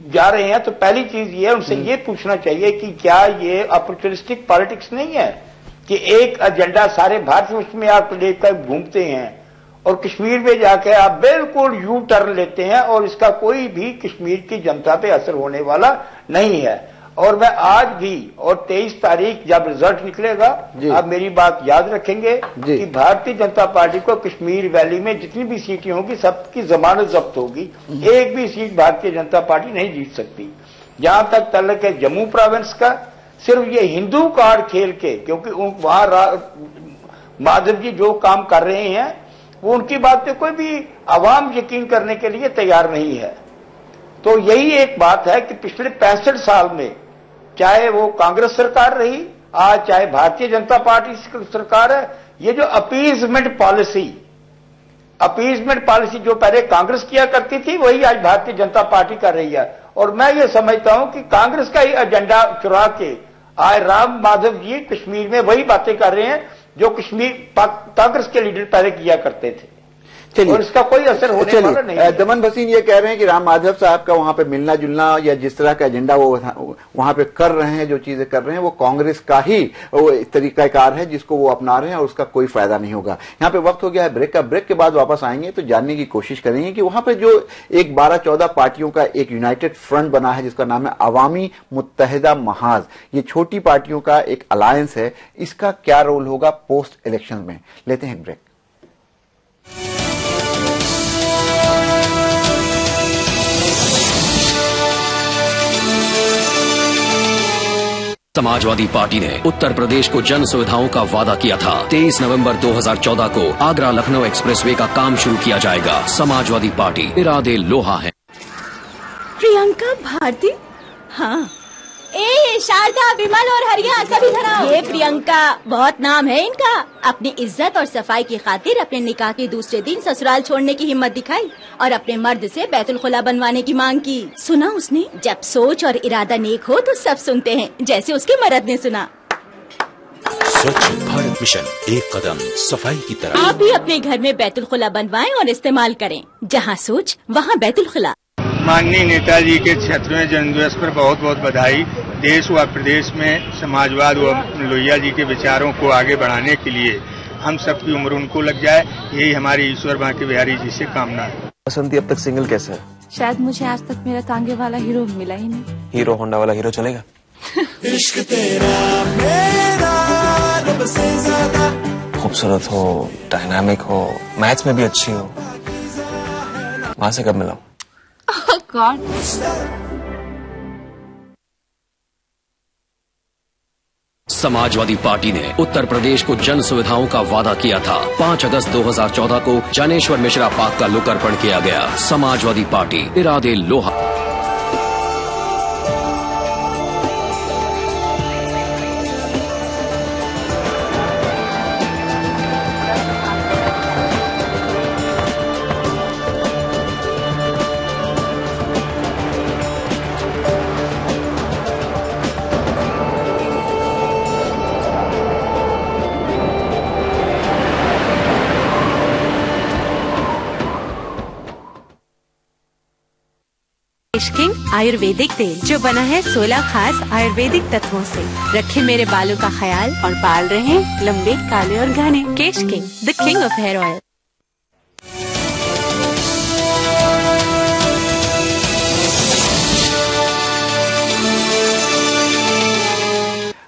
जा रहे हैं, तो पहली चीज ये है उनसे ये पूछना चाहिए कि क्या ये अपॉर्चुनिस्टिक पॉलिटिक्स नहीं है कि एक एजेंडा सारे भारतवर्ष में आप लेकर घूमते हैं और कश्मीर में जाकर आप बिल्कुल यू टर्न लेते हैं, और इसका कोई भी कश्मीर की जनता पे असर होने वाला नहीं है। और मैं आज भी, और 23 तारीख जब रिजल्ट निकलेगा, आप मेरी बात याद रखेंगे कि भारतीय जनता पार्टी को कश्मीर वैली में जितनी भी सीटें होंगी सबकी जमानत जब्त होगी, एक भी सीट भारतीय जनता पार्टी नहीं जीत सकती। जहां तक तल्लक है जम्मू प्रोविंस का, सिर्फ ये हिंदू कार्ड खेल के, क्योंकि वहां माधव जी जो काम कर रहे हैं वो उनकी बात पे कोई भी आवाम यकीन करने के लिए तैयार नहीं है। तो यही एक बात है कि पिछले 65 साल में, चाहे वो कांग्रेस सरकार रही, आज चाहे भारतीय जनता पार्टी सरकार है, ये जो अपीजमेंट पॉलिसी जो पहले कांग्रेस किया करती थी, वही आज भारतीय जनता पार्टी कर रही है। और मैं ये समझता हूं कि कांग्रेस का ही एजेंडा चुरा के आज राम माधव जी कश्मीर में वही बातें कर रहे हैं जो कश्मीर कांग्रेस के लीडर पहले किया करते थे। चलिए, और इसका कोई असर होने वाला नहीं है। दमन भसीन ये कह रहे हैं कि राम माधव साहब का वहां पे मिलना जुलना या जिस तरह का एजेंडा वो वहां पे कर रहे हैं, जो चीजें कर रहे हैं, वो कांग्रेस का ही वो तरीकाकार है जिसको वो अपना रहे हैं, और उसका कोई फायदा नहीं होगा। यहाँ पे वक्त हो गया है ब्रेक का। ब्रेक के बाद वापस आएंगे तो जानने की कोशिश करेंगे कि वहां पे जो एक 12-14 पार्टियों का एक यूनाइटेड फ्रंट बना है जिसका नाम है अवामी मुत्तहिदा महाज, ये छोटी पार्टियों का एक अलायंस है, इसका क्या रोल होगा पोस्ट इलेक्शन में। लेते हैं ब्रेक। समाजवादी पार्टी ने उत्तर प्रदेश को जन सुविधाओं का वादा किया था। 23 नवंबर 2014 को आगरा लखनऊ एक्सप्रेसवे का काम शुरू किया जाएगा। समाजवादी पार्टी इरादे लोहा है। प्रियंका भारती, हाँ, ए शारदा, विमल और हरिया सभी धराओ। ये प्रियंका, बहुत नाम है इनका। अपनी इज्जत और सफाई की खातिर अपने निकाह के दूसरे दिन ससुराल छोड़ने की हिम्मत दिखाई और अपने मर्द से बैतुल खुला बनवाने की मांग की। सुना उसने, जब सोच और इरादा नेक हो तो सब सुनते हैं, जैसे उसके मर्द ने सुना। स्वच्छ भारत मिशन, एक कदम सफाई की तरफ। आप भी अपने घर में बैतुल खुला बनवाएं और इस्तेमाल करें। जहाँ सोच वहाँ बैतुल खुला। माननीय नेताजी के 76वें जन्मदिवस पर बहुत बहुत बधाई। देश व प्रदेश में समाजवाद व लोहिया जी के विचारों को आगे बढ़ाने के लिए हम सबकी उम्र उनको लग जाए, यही हमारी ईश्वर बांके बिहारी जी से कामना है। बसंती अब तक सिंगल कैसे है? शायद मुझे आज तक मेरा तांगे वाला हीरो मिला ही नहीं। हीरो होंडा वाला हीरो चलेगा? इश्क तेरा मेरा रब से ज्यादा। खूबसूरत हो, डायनामिक हो, मैथ्स में भी अच्छी हो, वहां से कब मिला? Oh God. समाजवादी पार्टी ने उत्तर प्रदेश को जन सुविधाओं का वादा किया था। 5 अगस्त 2014 को ज्ञानेश्वर मिश्रा पार्क का लोकार्पण किया गया। समाजवादी पार्टी, इरादे लोहा। केश किंग आयुर्वेदिक तेल जो बना है 16 खास आयुर्वेदिक तत्वों से। रखे मेरे बालों का ख्याल और बाल रहे लंबे, काले और घने। Kesh king, the king of hair oil.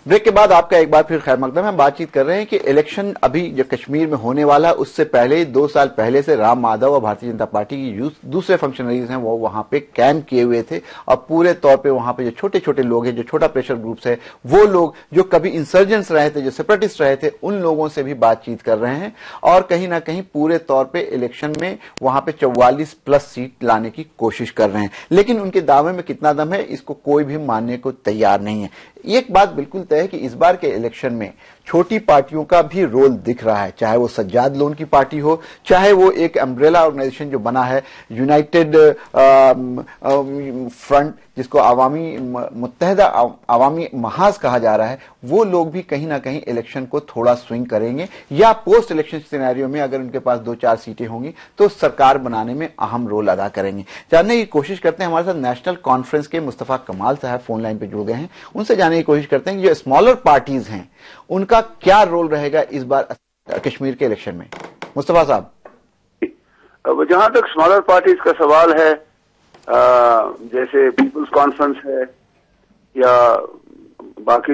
Break के बाद आपका एक बार फिर खैर मकदम है। हम बातचीत कर रहे हैं कि इलेक्शन अभी जो कश्मीर में होने वाला, उससे पहले 2 साल पहले से राम माधव और भारतीय जनता पार्टी की दूसरे फंक्शनरीज हैं वो वहां पे कैंप किए हुए थे और पूरे तौर पे वहां पे जो छोटे छोटे लोग हैं, जो छोटा प्रेशर ग्रुप्स है, वो लोग जो कभी इंसर्जेंट्स रहे थे, जो सेपरेटिस्ट रहे थे, उन लोगों से भी बातचीत कर रहे हैं और कहीं ना कहीं पूरे तौर पर इलेक्शन में वहां पे 44+ सीट लाने की कोशिश कर रहे हैं। लेकिन उनके दावे में कितना दम है, इसको कोई भी मानने को तैयार नहीं है। एक बात बिल्कुल तय है कि इस बार के इलेक्शन में छोटी पार्टियों का भी रोल दिख रहा है, चाहे वो सज्जाद लोन की पार्टी हो, चाहे वो एक अम्ब्रेला ऑर्गेनाइजेशन जो बना है यूनाइटेड फ्रंट, जिसको मुत्तहदा अवामी महाज कहा जा रहा है, वो लोग भी कहीं ना कहीं इलेक्शन को थोड़ा स्विंग करेंगे या पोस्ट इलेक्शन सिनेरियो में अगर उनके पास 2-4 सीटें होंगी तो सरकार बनाने में अहम रोल अदा करेंगे। जानने की कोशिश करते हैं, हमारे साथ नेशनल कॉन्फ्रेंस के मुस्तफा कमाल साहब फोन लाइन पे जुड़ गए हैं, उनसे जानने की कोशिश करते हैं कि जो स्मॉलर पार्टीज हैं उनका क्या रोल रहेगा इस बार कश्मीर के इलेक्शन में। मुस्तफा साहब, जहां तक स्मॉलर पार्टीज का सवाल है, जैसे पीपुल्स कॉन्फ्रेंस है या बाकी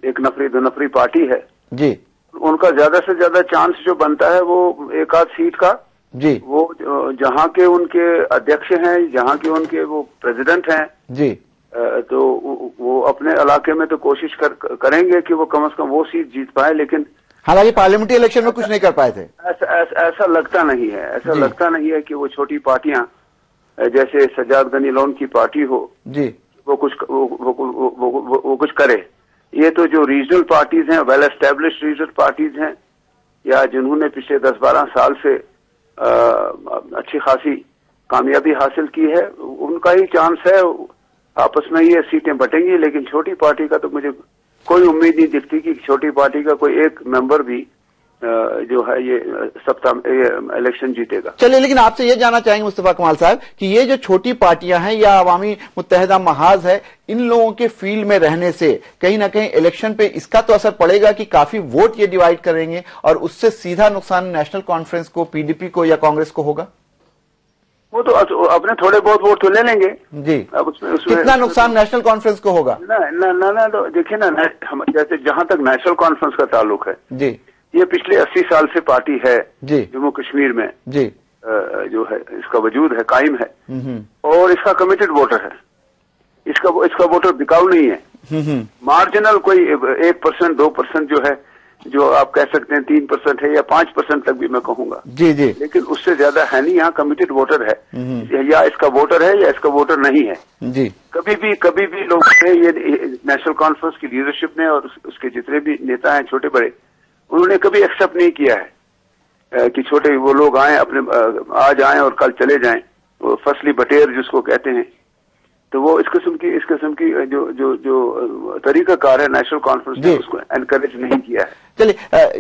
एक नफरी 2 नफरी पार्टी है जी, उनका ज्यादा से ज्यादा चांस जो बनता है वो 1-8 सीट का जी, वो जहां के उनके अध्यक्ष हैं, जहां के उनके वो प्रेसिडेंट हैं जी, तो वो अपने इलाके में तो कोशिश करेंगे कि वो कम से कम वो सीट जीत पाए, लेकिन हालांकि पार्लियामेंट्री इलेक्शन में कुछ नहीं कर पाए थे। ऐसा लगता नहीं है, ऐसा लगता नहीं है कि वो छोटी पार्टियां जैसे सज्जाद गनी लोन की पार्टी हो जी, वो कुछ करे। ये तो जो रीजनल पार्टीज हैं, वेल एस्टेब्लिश्ड रीजनल पार्टीज हैं या जिन्होंने पिछले 10-12 साल से अच्छी खासी कामयाबी हासिल की है, उनका ही चांस है, आपस में ये सीटें बटेंगी। लेकिन छोटी पार्टी का तो मुझे कोई उम्मीद नहीं दिखती कि छोटी पार्टी का कोई एक मेंबर भी जो है ये इलेक्शन जीतेगा। चलिए, लेकिन आपसे ये जानना चाहेंगे मुस्तफा कमाल साहब कि ये जो छोटी पार्टियां हैं या अवामी मुत्तहदा महाज है, इन लोगों के फील्ड में रहने से कहीं ना कहीं इलेक्शन पे इसका तो असर पड़ेगा कि काफी वोट ये डिवाइड करेंगे और उससे सीधा नुकसान नेशनल कॉन्फ्रेंस को, पीडीपी को या कांग्रेस को होगा। वो तो अपने थोड़े बहुत वोट तो ले लेंगे जी। अब उसमें कितना नुकसान नेशनल कॉन्फ्रेंस को होगा? ना तो देखिए ना, जैसे जहां तक नेशनल कॉन्फ्रेंस का ताल्लुक है जी, ये पिछले 80 साल से पार्टी है जी, जम्मू कश्मीर में जी, जो है इसका वजूद है, कायम है और इसका कमिटेड वोटर है। इसका वोटर बिकाऊ नहीं है। मार्जिनल कोई 1%, 2% जो है, जो आप कह सकते हैं 3% है या 5% तक भी मैं कहूंगा जी जी, लेकिन उससे ज्यादा है नहीं। यहाँ कमिटेड वोटर है, या इसका वोटर है या इसका वोटर नहीं है जी। कभी भी लोग ये नेशनल कॉन्फ्रेंस की लीडरशिप ने और उसके जितने भी नेता हैं छोटे बड़े, उन्होंने कभी एक्सेप्ट नहीं किया है कि छोटे वो लोग आए, अपने आज आए और कल चले जाएं, वो फसली बटेर जिसको कहते हैं। तो वो इस किस्म की जो तरीकाकार है नेशनल कॉन्फ्रेंस ने उसको एनकरेज नहीं किया है। चलिए,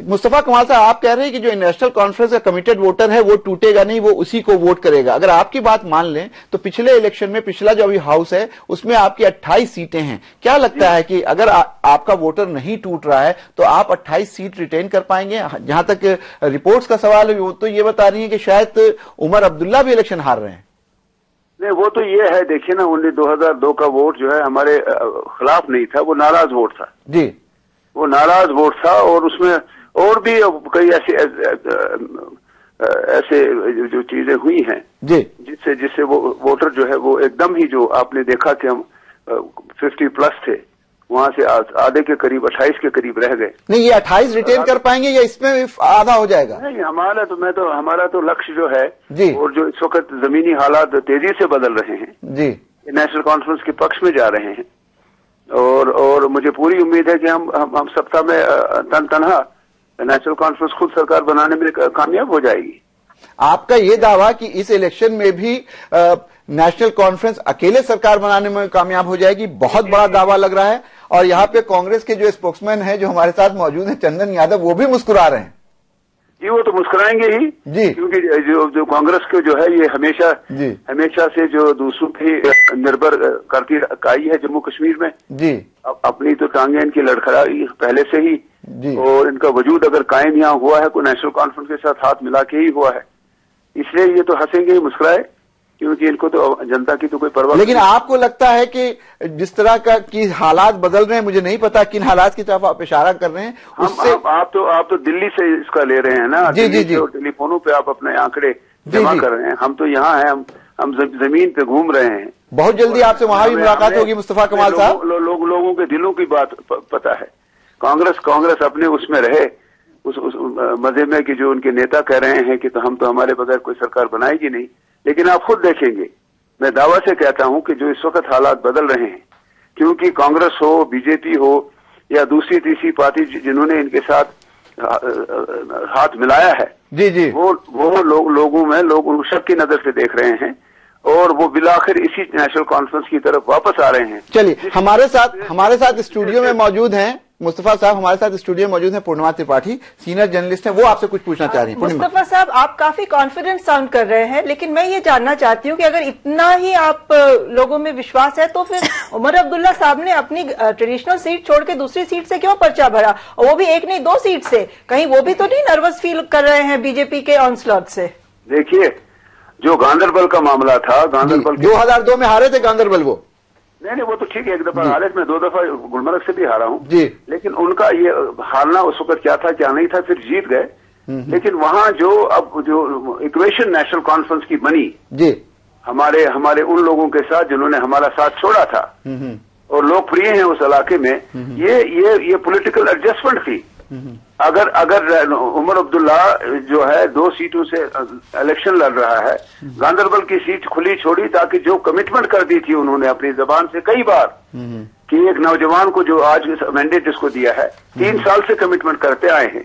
मुस्तफा कमाल साहब, आप कह रहे हैं कि जो नेशनल कॉन्फ्रेंस का कमिटेड वोटर है वो टूटेगा नहीं, वो उसी को वोट करेगा। अगर आपकी बात मान लें तो पिछले इलेक्शन में, पिछला जो अभी हाउस है उसमें आपकी 28 सीटें हैं। क्या लगता है कि अगर आपका वोटर नहीं टूट रहा है तो आप 28 सीट रिटेन कर पाएंगे? जहां तक रिपोर्ट्स का सवाल है वो तो ये बता रही है कि शायद उमर अब्दुल्ला भी इलेक्शन हार रहे हैं। नहीं, वो तो ये है, देखिए ना, 2002 का वोट जो है हमारे खिलाफ नहीं था, वो नाराज वोट था जी, वो नाराज वोट था और उसमें और भी कई ऐसे जो चीजें हुई हैं जी, जिससे वो वोटर जो है वो एकदम ही, जो आपने देखा कि हम 50+ थे, वहां से आधे के करीब 28 के करीब रह गए। नहीं, ये 28 रिटेन कर पाएंगे या इसमें आधा हो जाएगा? नहीं, हमारा तो लक्ष्य जो है जी, और जो इस वक्त जमीनी हालात तेजी से बदल रहे हैं जी, नेशनल कॉन्फ्रेंस के पक्ष में जा रहे हैं और मुझे पूरी उम्मीद है कि हम सत्ता में तनहा नेशनल कॉन्फ्रेंस खुद सरकार बनाने में कामयाब हो जाएगी। आपका ये दावा कि इस इलेक्शन में भी नेशनल कॉन्फ्रेंस अकेले सरकार बनाने में कामयाब हो जाएगी, बहुत बड़ा दावा लग रहा है। और यहाँ पे कांग्रेस के जो स्पोक्समैन हैं जो हमारे साथ मौजूद हैं, चंदन यादव, वो भी मुस्कुरा रहे हैं। जी, वो तो मुस्कुराएंगे ही जी, क्योंकि जो कांग्रेस के जो है ये हमेशा से जो दूसरों पे निर्भर करती आई है जम्मू कश्मीर में जी, अपनी तो टांगे इनकी लड़खड़ाई पहले से ही जी, और इनका वजूद अगर कायम यहाँ हुआ है कोई नेशनल कॉन्फ्रेंस के साथ हाथ मिला के ही हुआ है, इसलिए ये तो हंसेंगे ही मुस्कुराए, क्योंकि इनको तो जनता की तो कोई परवाह। लेकिन आपको लगता है कि जिस तरह का की हालात बदल रहे हैं, मुझे नहीं पता किन हालात की तरफ आप इशारा कर रहे हैं, उससे आप तो दिल्ली से इसका ले रहे हैं ना जी जी जी, और टेलीफोनों पे आप अपने आंकड़े जमा कर रहे हैं। हम तो यहाँ हैं, हम जमीन पे घूम रहे हैं। बहुत जल्दी आपसे वहां भी मुलाकात होगी मुस्तफा कमाल साहब। लोगों के दिलों की बात पता है। कांग्रेस अपने उसमें रहे, उस मजे में कि जो उनके नेता कह रहे हैं कि तो हम तो हमारे बगैर कोई सरकार बनाएगी नहीं। लेकिन आप खुद देखेंगे, मैं दावा से कहता हूं कि जो इस वक्त हालात बदल रहे हैं, क्योंकि कांग्रेस हो, बीजेपी हो या दूसरी तीसरी पार्टी जिन्होंने इनके साथ हाथ मिलाया है जी जी, वो लोगों में लोग शक की नजर से देख रहे हैं और वो बिलाखिर इसी नेशनल कॉन्फ्रेंस की तरफ वापस आ रहे हैं। चलिए, हमारे साथ स्टूडियो में मौजूद हैं मुस्तफा साहब, हमारे साथ स्टूडियो में मौजूद हैं पूर्णिमा त्रिपाठी, सीनियर जर्नलिस्ट हैं, वो आपसे कुछ पूछना चाह रही हैं। मुस्तफा साहब, आप काफी कॉन्फिडेंट साउंड कर रहे हैं, लेकिन मैं ये जानना चाहती हूँ कि अगर इतना ही आप लोगों में विश्वास है तो फिर उमर अब्दुल्ला साहब ने अपनी ट्रेडिशनल सीट छोड़ के दूसरी सीट से क्यों पर्चा भरा, और वो भी एक नहीं 2 सीट से? कहीं वो भी तो नहीं नर्वस फील कर रहे हैं बीजेपी के ऑनस्लॉट से? देखिए, जो गांधरबल का मामला था, गांधरबल 2002 में हारे थे गांधरबल, वो नहीं, वो तो ठीक है, एक दफा हारे, मैं 2 दफा गुलमर्ग से भी हारा हूँ जी, लेकिन उनका ये हारना उस वक्त क्या था क्या नहीं था, फिर जीत गए। लेकिन वहाँ जो इक्वेशन नेशनल कॉन्फ्रेंस की बनी जी, हमारे उन लोगों के साथ जिन्होंने हमारा साथ छोड़ा था और लोकप्रिय हैं उस इलाके में, ये पॉलिटिकल एडजस्टमेंट थी। अगर उमर अब्दुल्ला जो है 2 सीटों से इलेक्शन लड़ रहा है, गांधरबल की सीट खुली छोड़ी ताकि जो कमिटमेंट कर दी थी उन्होंने अपनी जबान से कई बार कि एक नौजवान को जो आज मैंडेट जिसको दिया है 3 साल से कमिटमेंट करते आए हैं,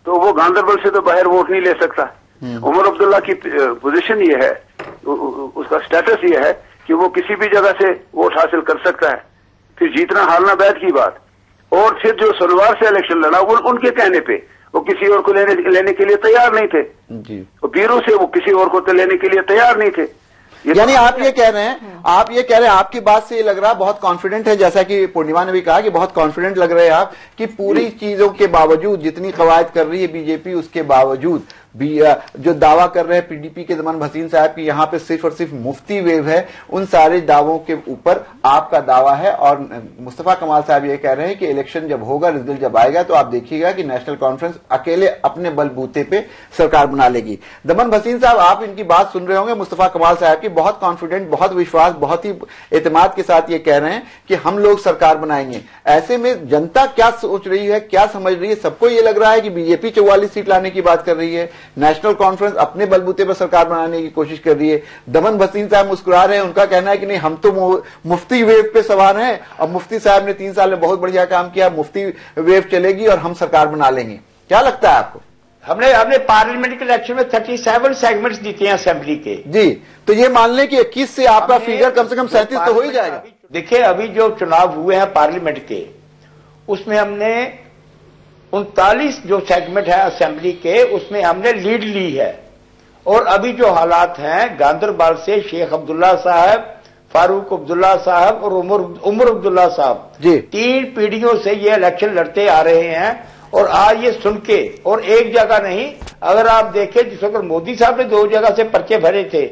तो वो गांधरबल से तो बाहर वोट नहीं ले सकता। उमर अब्दुल्ला की पोजीशन ये है, उसका स्टेटस ये है कि वो किसी भी जगह से वोट हासिल कर सकता है, फिर जीतना हारना बैद की बात। और फिर जो सोमवार से इलेक्शन लड़ा, वो उनके कहने पे वो किसी और को लेने के लिए तैयार नहीं थे जी, बीरू से वो किसी और को लेने के लिए तैयार नहीं थे। यानी आप ये कह रहे हैं, आपकी बात से ये लग रहा है बहुत कॉन्फिडेंट है, जैसा कि पूर्णिमा ने भी कहा कि बहुत कॉन्फिडेंट लग रहे हैं आप कि पूरी चीजों के बावजूद, जितनी कवायद कर रही है बीजेपी, उसके बावजूद भी जो दावा कर रहे हैं पीडीपी के दमन भसीन साहब की यहाँ पे सिर्फ और सिर्फ मुफ्ती वेव है, उन सारे दावों के ऊपर आपका दावा है। और मुस्तफा कमाल साहब ये कह रहे हैं कि इलेक्शन जब होगा, रिजल्ट जब आएगा, तो आप देखिएगा कि नेशनल कॉन्फ्रेंस अकेले अपने बलबूते पे सरकार बना लेगी। दमन भसीन साहब, आप इनकी बात सुन रहे होंगे, मुस्तफा कमाल साहब की, बहुत कॉन्फिडेंट, बहुत विश्वास, बहुत ही एतमाद के साथ ये कह रहे हैं कि हम लोग सरकार बनाएंगे। ऐसे में जनता क्या सोच रही है, क्या समझ रही है? सबको ये लग रहा है कि बीजेपी 44 सीट लाने की बात कर रही है, नेशनल कॉन्फ्रेंस अपने बलबूते पर सरकार बनाने की कोशिश कर रही है। दमन भसीन साहब मुस्कुरा रहे हैं, उनका कहना है कि नहीं, हम तो मुफ्ती वेव पे सवार हैं और मुफ्ती साहब ने 3 साल में बहुत बढ़िया काम किया, मुफ्ती वेव चलेगी और हम सरकार बना लेंगे। क्या लगता है आपको? हमने पार्लियामेंट के इलेक्शन में 37 सेगमेंट्स जीते हैं असेंबली के जी, तो ये मान लें कि 21 से आपका फिगर कम से कम 37 तो हो ही जाएगा। देखिए, अभी जो चुनाव हुए हैं पार्लियामेंट के, उसमें हमने 39 जो सेगमेंट है असेंबली के, उसमें हमने लीड ली है। और अभी जो हालात हैं, गांधरबल से शेख अब्दुल्ला साहब, फारूक अब्दुल्ला साहब और उमर अब्दुल्ला साहब जी, 3 पीढ़ियों से ये इलेक्शन लड़ते आ रहे हैं। और आज ये सुन के, और एक जगह नहीं, अगर आप देखें जिस वक्त मोदी साहब ने 2 जगह से पर्चे भरे थे,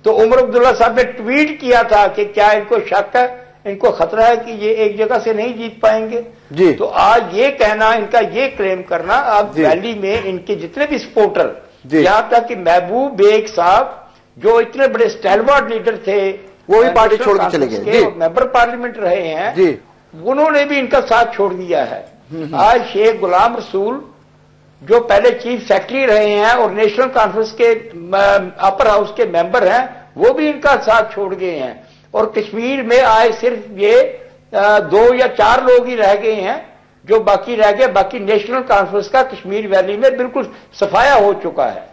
तो उमर अब्दुल्ला साहब ने ट्वीट किया था कि क्या इनको शक है, इनको खतरा है कि ये एक जगह से नहीं जीत पाएंगे जी। तो आज ये कहना, इनका ये क्लेम करना, आप दिल्ली में इनके जितने भी सपोर्टर, यहां तक कि महबूब बेग साहब जो इतने बड़े स्टैलवर्ड लीडर थे, वो भी पार्टी छोड़ के चले गए, मेंबर पार्लियामेंट रहे हैं जी, उन्होंने भी इनका साथ छोड़ दिया है। आज शेख गुलाम रसूल जो पहले चीफ सेक्रेटरी रहे हैं और नेशनल कॉन्फ्रेंस के अपर हाउस के मेंबर हैं, वो भी इनका साथ छोड़ गए हैं। और कश्मीर में आए सिर्फ ये 2 या 4 लोग ही रह गए हैं, जो बाकी रह गए। बाकी नेशनल कॉन्फ्रेंस का कश्मीर वैली में बिल्कुल सफाया हो चुका है।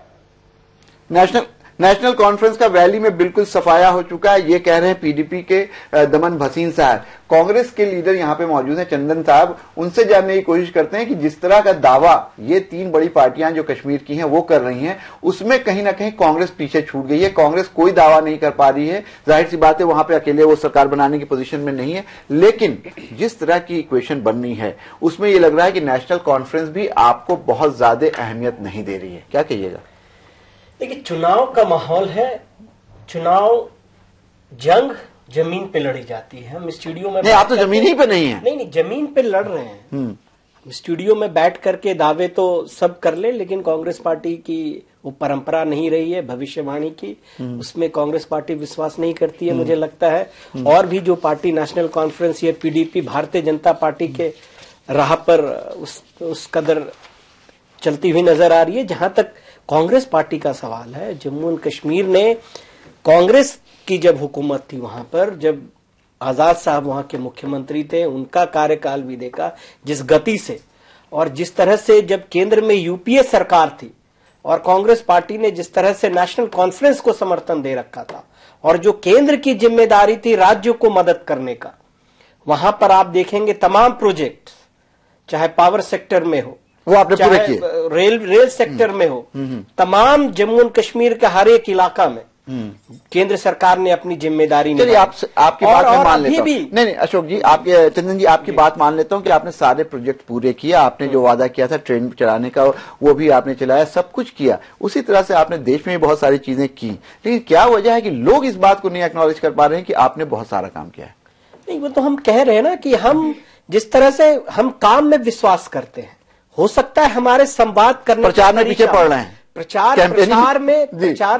नेशनल कॉन्फ्रेंस का वैली में बिल्कुल सफाया हो चुका है, ये कह रहे हैं पीडीपी के दमन भसीन साहब। कांग्रेस के लीडर यहां पे मौजूद हैं, चंदन साहब, उनसे जानने की कोशिश करते हैं कि जिस तरह का दावा ये 3 बड़ी पार्टियां जो कश्मीर की हैं वो कर रही हैं, उसमें कहीं ना कहीं कांग्रेस पीछे छूट गई है। कांग्रेस कोई दावा नहीं कर पा रही है, जाहिर सी बात है वहां पे अकेले वो सरकार बनाने की पोजीशन में नहीं है। लेकिन जिस तरह की इक्वेशन बननी है उसमें ये लग रहा है कि नेशनल कॉन्फ्रेंस भी आपको बहुत ज्यादा अहमियत नहीं दे रही है। क्या कहिएगा? देखिए, चुनाव का माहौल है, चुनाव जंग जमीन पे लड़ी जाती है। हम स्टूडियो में नहीं, आप तो जमीन ही पे नहीं है। नहीं, जमीन पे लड़ रहे हैं। स्टूडियो में बैठ करके दावे तो सब कर ले, लेकिन कांग्रेस पार्टी की वो परंपरा नहीं रही है भविष्यवाणी की, उसमें कांग्रेस पार्टी विश्वास नहीं करती है मुझे लगता है। और भी जो पार्टी नेशनल कॉन्फ्रेंस या पीडीपी भारतीय जनता पार्टी के राह पर उस कदर चलती हुई नजर आ रही है। जहां तक कांग्रेस पार्टी का सवाल है, जम्मू एंड कश्मीर ने कांग्रेस की जब हुकूमत थी वहां पर, जब आजाद साहब वहां के मुख्यमंत्री थे, उनका कार्यकाल भी देखा जिस गति से और जिस तरह से जब केंद्र में यूपीए सरकार थी और कांग्रेस पार्टी ने जिस तरह से नेशनल कॉन्फ्रेंस को समर्थन दे रखा था और जो केंद्र की जिम्मेदारी थी राज्यों को मदद करने का, वहां पर आप देखेंगे तमाम प्रोजेक्ट, चाहे पावर सेक्टर में हो, वो आपने पूरे किए, रेल सेक्टर में हो, तमाम जम्मू एंड कश्मीर के हर एक इलाका में केंद्र सरकार ने अपनी जिम्मेदारी निभाई। आपकी बात मैं मान लेता हूं। नहीं अशोक जी, आपके चंदन जी, आपकी बात मान लेता हूं कि आपने सारे प्रोजेक्ट पूरे किया, आपने जो वादा किया था ट्रेन चलाने का वो भी आपने चलाया, सब कुछ किया। उसी तरह से आपने देश में भी बहुत सारी चीजें की, लेकिन क्या वजह है कि लोग इस बात को नहीं एक्नॉलेज कर पा रहे हैं कि आपने बहुत सारा काम किया है? नहीं, वो तो हम कह रहे हैं ना कि हम जिस तरह से हम काम में विश्वास करते हैं, हो सकता है हमारे संवाद करने, प्रचार में पीछे पड़ रहे हैं, प्रचार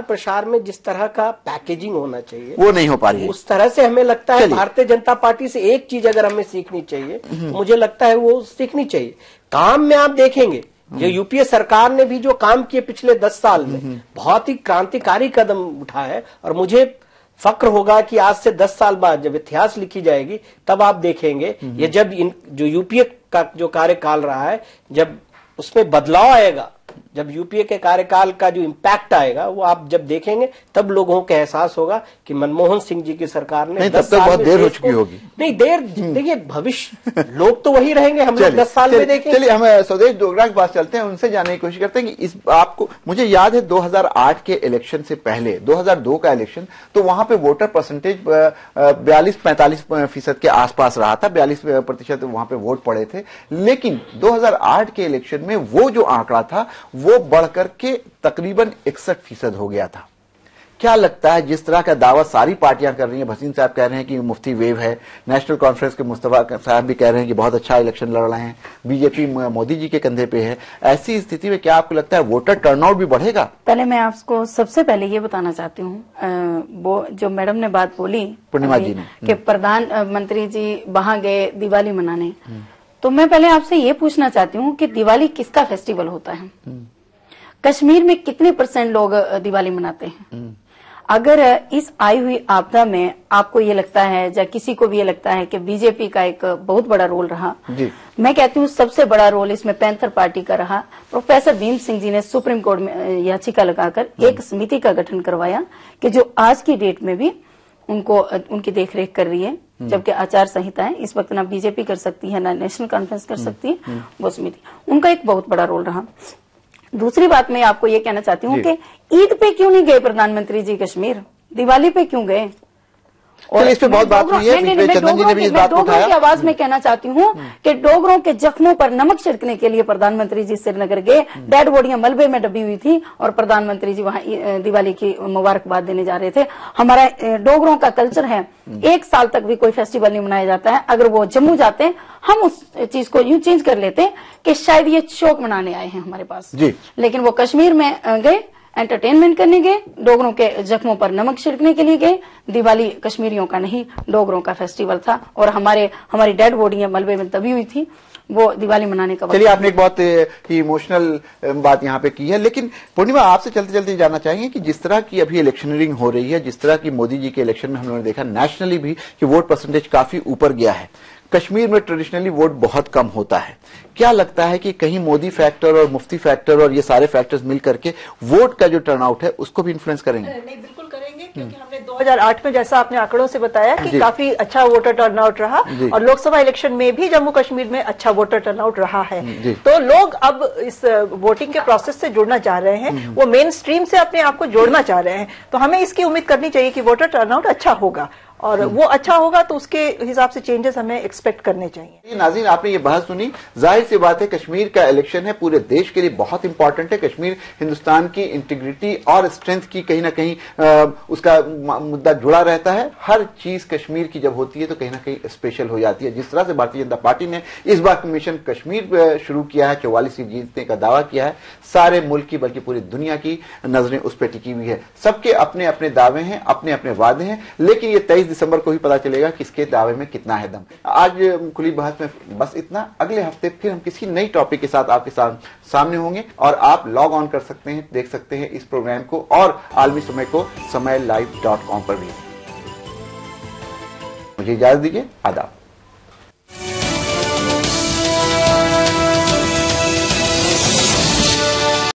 प्रसार में जिस तरह का पैकेजिंग होना चाहिए वो नहीं हो पा रही है। उस तरह से हमें लगता है भारतीय जनता पार्टी से एक चीज अगर हमें सीखनी चाहिए, मुझे लगता है वो सीखनी चाहिए। काम में आप देखेंगे जो यूपीए सरकार ने भी जो काम किए पिछले 10 साल में, बहुत ही क्रांतिकारी कदम उठाया है। और मुझे फक्र होगा कि आज से 10 साल बाद जब इतिहास लिखी जाएगी तब आप देखेंगे ये जब जो यूपीए का जो कार्यकाल रहा है, जब उसमें बदलाव आएगा, जब यूपीए के कार्यकाल का जो इम्पैक्ट आएगा वो आप जब देखेंगे तब लोगों को एहसास होगा कि मनमोहन सिंह जी की सरकार ने 10 साल बहुत देर हो चुकी होगी। नहीं देर, देखिए भविष्य लोग तो वही रहेंगे, हम लोग 10 साल में देखेंगे। चलिए हम स्वदेश डोगरा के पास चलते हैं, उनसे जानने की कोशिश करते हैं कि इस आपको, मुझे याद है 2008 के इलेक्शन से पहले 2002 का इलेक्शन, तो वहां पे वोटर परसेंटेज 42-45% के आसपास रहा था, 42% वहां पे वोट पड़े थे। लेकिन 2008 के इलेक्शन में वो जो आंकड़ा था वो बढ़कर के तकरीबन 61% हो गया था। क्या लगता है, जिस तरह का दावा सारी पार्टियां कर रही हैं, भसीन साहब कह रहे हैं कि मुफ्ती वेव है, नेशनल कॉन्फ्रेंस के मुस्तफा साहब भी कह रहे हैं कि बहुत अच्छा इलेक्शन लड़ रहे हैं, बीजेपी मोदी जी के कंधे पे है, ऐसी स्थिति में क्या आपको लगता है वोटर टर्नआउट भी बढ़ेगा? पहले मैं आपको सबसे पहले ये बताना चाहती हूँ, वो जो मैडम ने बात बोली पूर्णिमा जी ने कि प्रधानमंत्री जी वहां गए दिवाली मनाने, तो मैं पहले आपसे ये पूछना चाहती हूँ कि दिवाली किसका फेस्टिवल होता है? कश्मीर में कितने % लोग दिवाली मनाते हैं? अगर इस आई हुई आपदा में आपको ये लगता है या किसी को भी ये लगता है कि बीजेपी का एक बहुत बड़ा रोल रहा, मैं कहती हूँ सबसे बड़ा रोल इसमें पैंथर पार्टी का रहा। प्रोफेसर भीम सिंह जी ने सुप्रीम कोर्ट में याचिका लगाकर एक समिति का गठन करवाया कि जो आज की डेट में भी उनकी देखरेख कर रही है, जबकि आचार संहिता है इस वक्त ना बीजेपी कर सकती है ना नेशनल कॉन्फ्रेंस कर सकती है, वो समिति, उनका एक बहुत बड़ा रोल रहा। दूसरी बात मैं आपको ये कहना चाहती हूँ कि ईद पे क्यों नहीं गए प्रधानमंत्री जी कश्मीर, दिवाली पे क्यों गए? और इस पे बहुत बात हुई है, चंदन जी ने भी इस बात को उठाया। की आवाज में कहना चाहती हूँ कि डोगरों के जख्मों पर नमक छिड़कने के लिए प्रधानमंत्री जी श्रीनगर गए, डेड बॉडियां मलबे में डबी हुई थी और प्रधानमंत्री जी वहां दिवाली की मुबारकबाद देने जा रहे थे। हमारा डोगरों का कल्चर है, 1 साल तक भी कोई फेस्टिवल नहीं मनाया जाता है। अगर वो जम्मू जाते हम उस चीज को यूं चेंज कर लेते कि शायद ये शोक मनाने आए हैं हमारे पास, लेकिन वो कश्मीर में गए एंटरटेनमेंट करने गए, डोगरों के जख्मों पर नमक छिड़कने के लिए गए। दिवाली कश्मीरियों का नहीं, डोगरों का फेस्टिवल था और हमारी डेड बॉडियां मलबे में दबी हुई थी, वो दिवाली मनाने का। चलिए, आपने एक बहुत ही इमोशनल बात यहाँ पे की है, लेकिन पूर्णिमा आपसे चलते चलते जानना चाहेंगे कि जिस तरह की अभी इलेक्शनरिंग हो रही है, जिस तरह की मोदी जी के इलेक्शन में हम लोगों ने देखा नेशनली भी कि वोट परसेंटेज काफी ऊपर गया है, कश्मीर में ट्रेडिशनली वोट बहुत कम होता है। क्या लगता है कि कहीं मोदी फैक्टर और मुफ्ती फैक्टर और ये सारे फैक्टर्स मिल करके वोट का जो टर्नआउट है उसको भी इन्फ्लुएंस करेंगे? नहीं, बिल्कुल करेंगे, क्योंकि हमने 2008 में जैसा आपने आंकड़ों से बताया कि काफी अच्छा वोटर टर्नआउट रहा और लोकसभा इलेक्शन में भी जम्मू कश्मीर में अच्छा वोटर टर्नआउट रहा है। तो लोग अब इस वोटिंग के प्रोसेस से जुड़ना चाह रहे हैं, वो मेन स्ट्रीम से अपने आप को जोड़ना चाह रहे हैं। तो हमें इसकी उम्मीद करनी चाहिए कि वोटर टर्नआउट अच्छा होगा और वो अच्छा होगा तो उसके हिसाब से चेंजेस हमें एक्सपेक्ट करने चाहिए। नाज़रीन, आपने ये बहस सुनी, जाहिर सी बात है कश्मीर का इलेक्शन है, पूरे देश के लिए बहुत इंपॉर्टेंट है। कश्मीर हिंदुस्तान की इंटीग्रिटी और स्ट्रेंथ की कहीं ना कहीं उसका मुद्दा जुड़ा रहता है। हर चीज कश्मीर की जब होती है तो कहीं ना कहीं स्पेशल हो जाती है। जिस तरह से भारतीय जनता पार्टी ने इस बार मिशन कश्मीर शुरू किया है, 44 सीट जीतने का दावा किया है, सारे मुल्क की बल्कि पूरी दुनिया की नजरें उस पर टिकी हुई है। सबके अपने अपने दावे हैं, अपने अपने वादे हैं, लेकिन ये 23 दिसंबर को ही पता चलेगा किसके दावे में कितना है दम। आज खुली बहस में बस इतना। अगले हफ्ते फिर हम किसी नई टॉपिक के साथ आपके सामने होंगे और आप लॉग ऑन कर सकते हैं, देख सकते हैं इस प्रोग्राम को और आलमी समय को समयlive.com पर भी। मुझे इजाजत दीजिए, आदाब।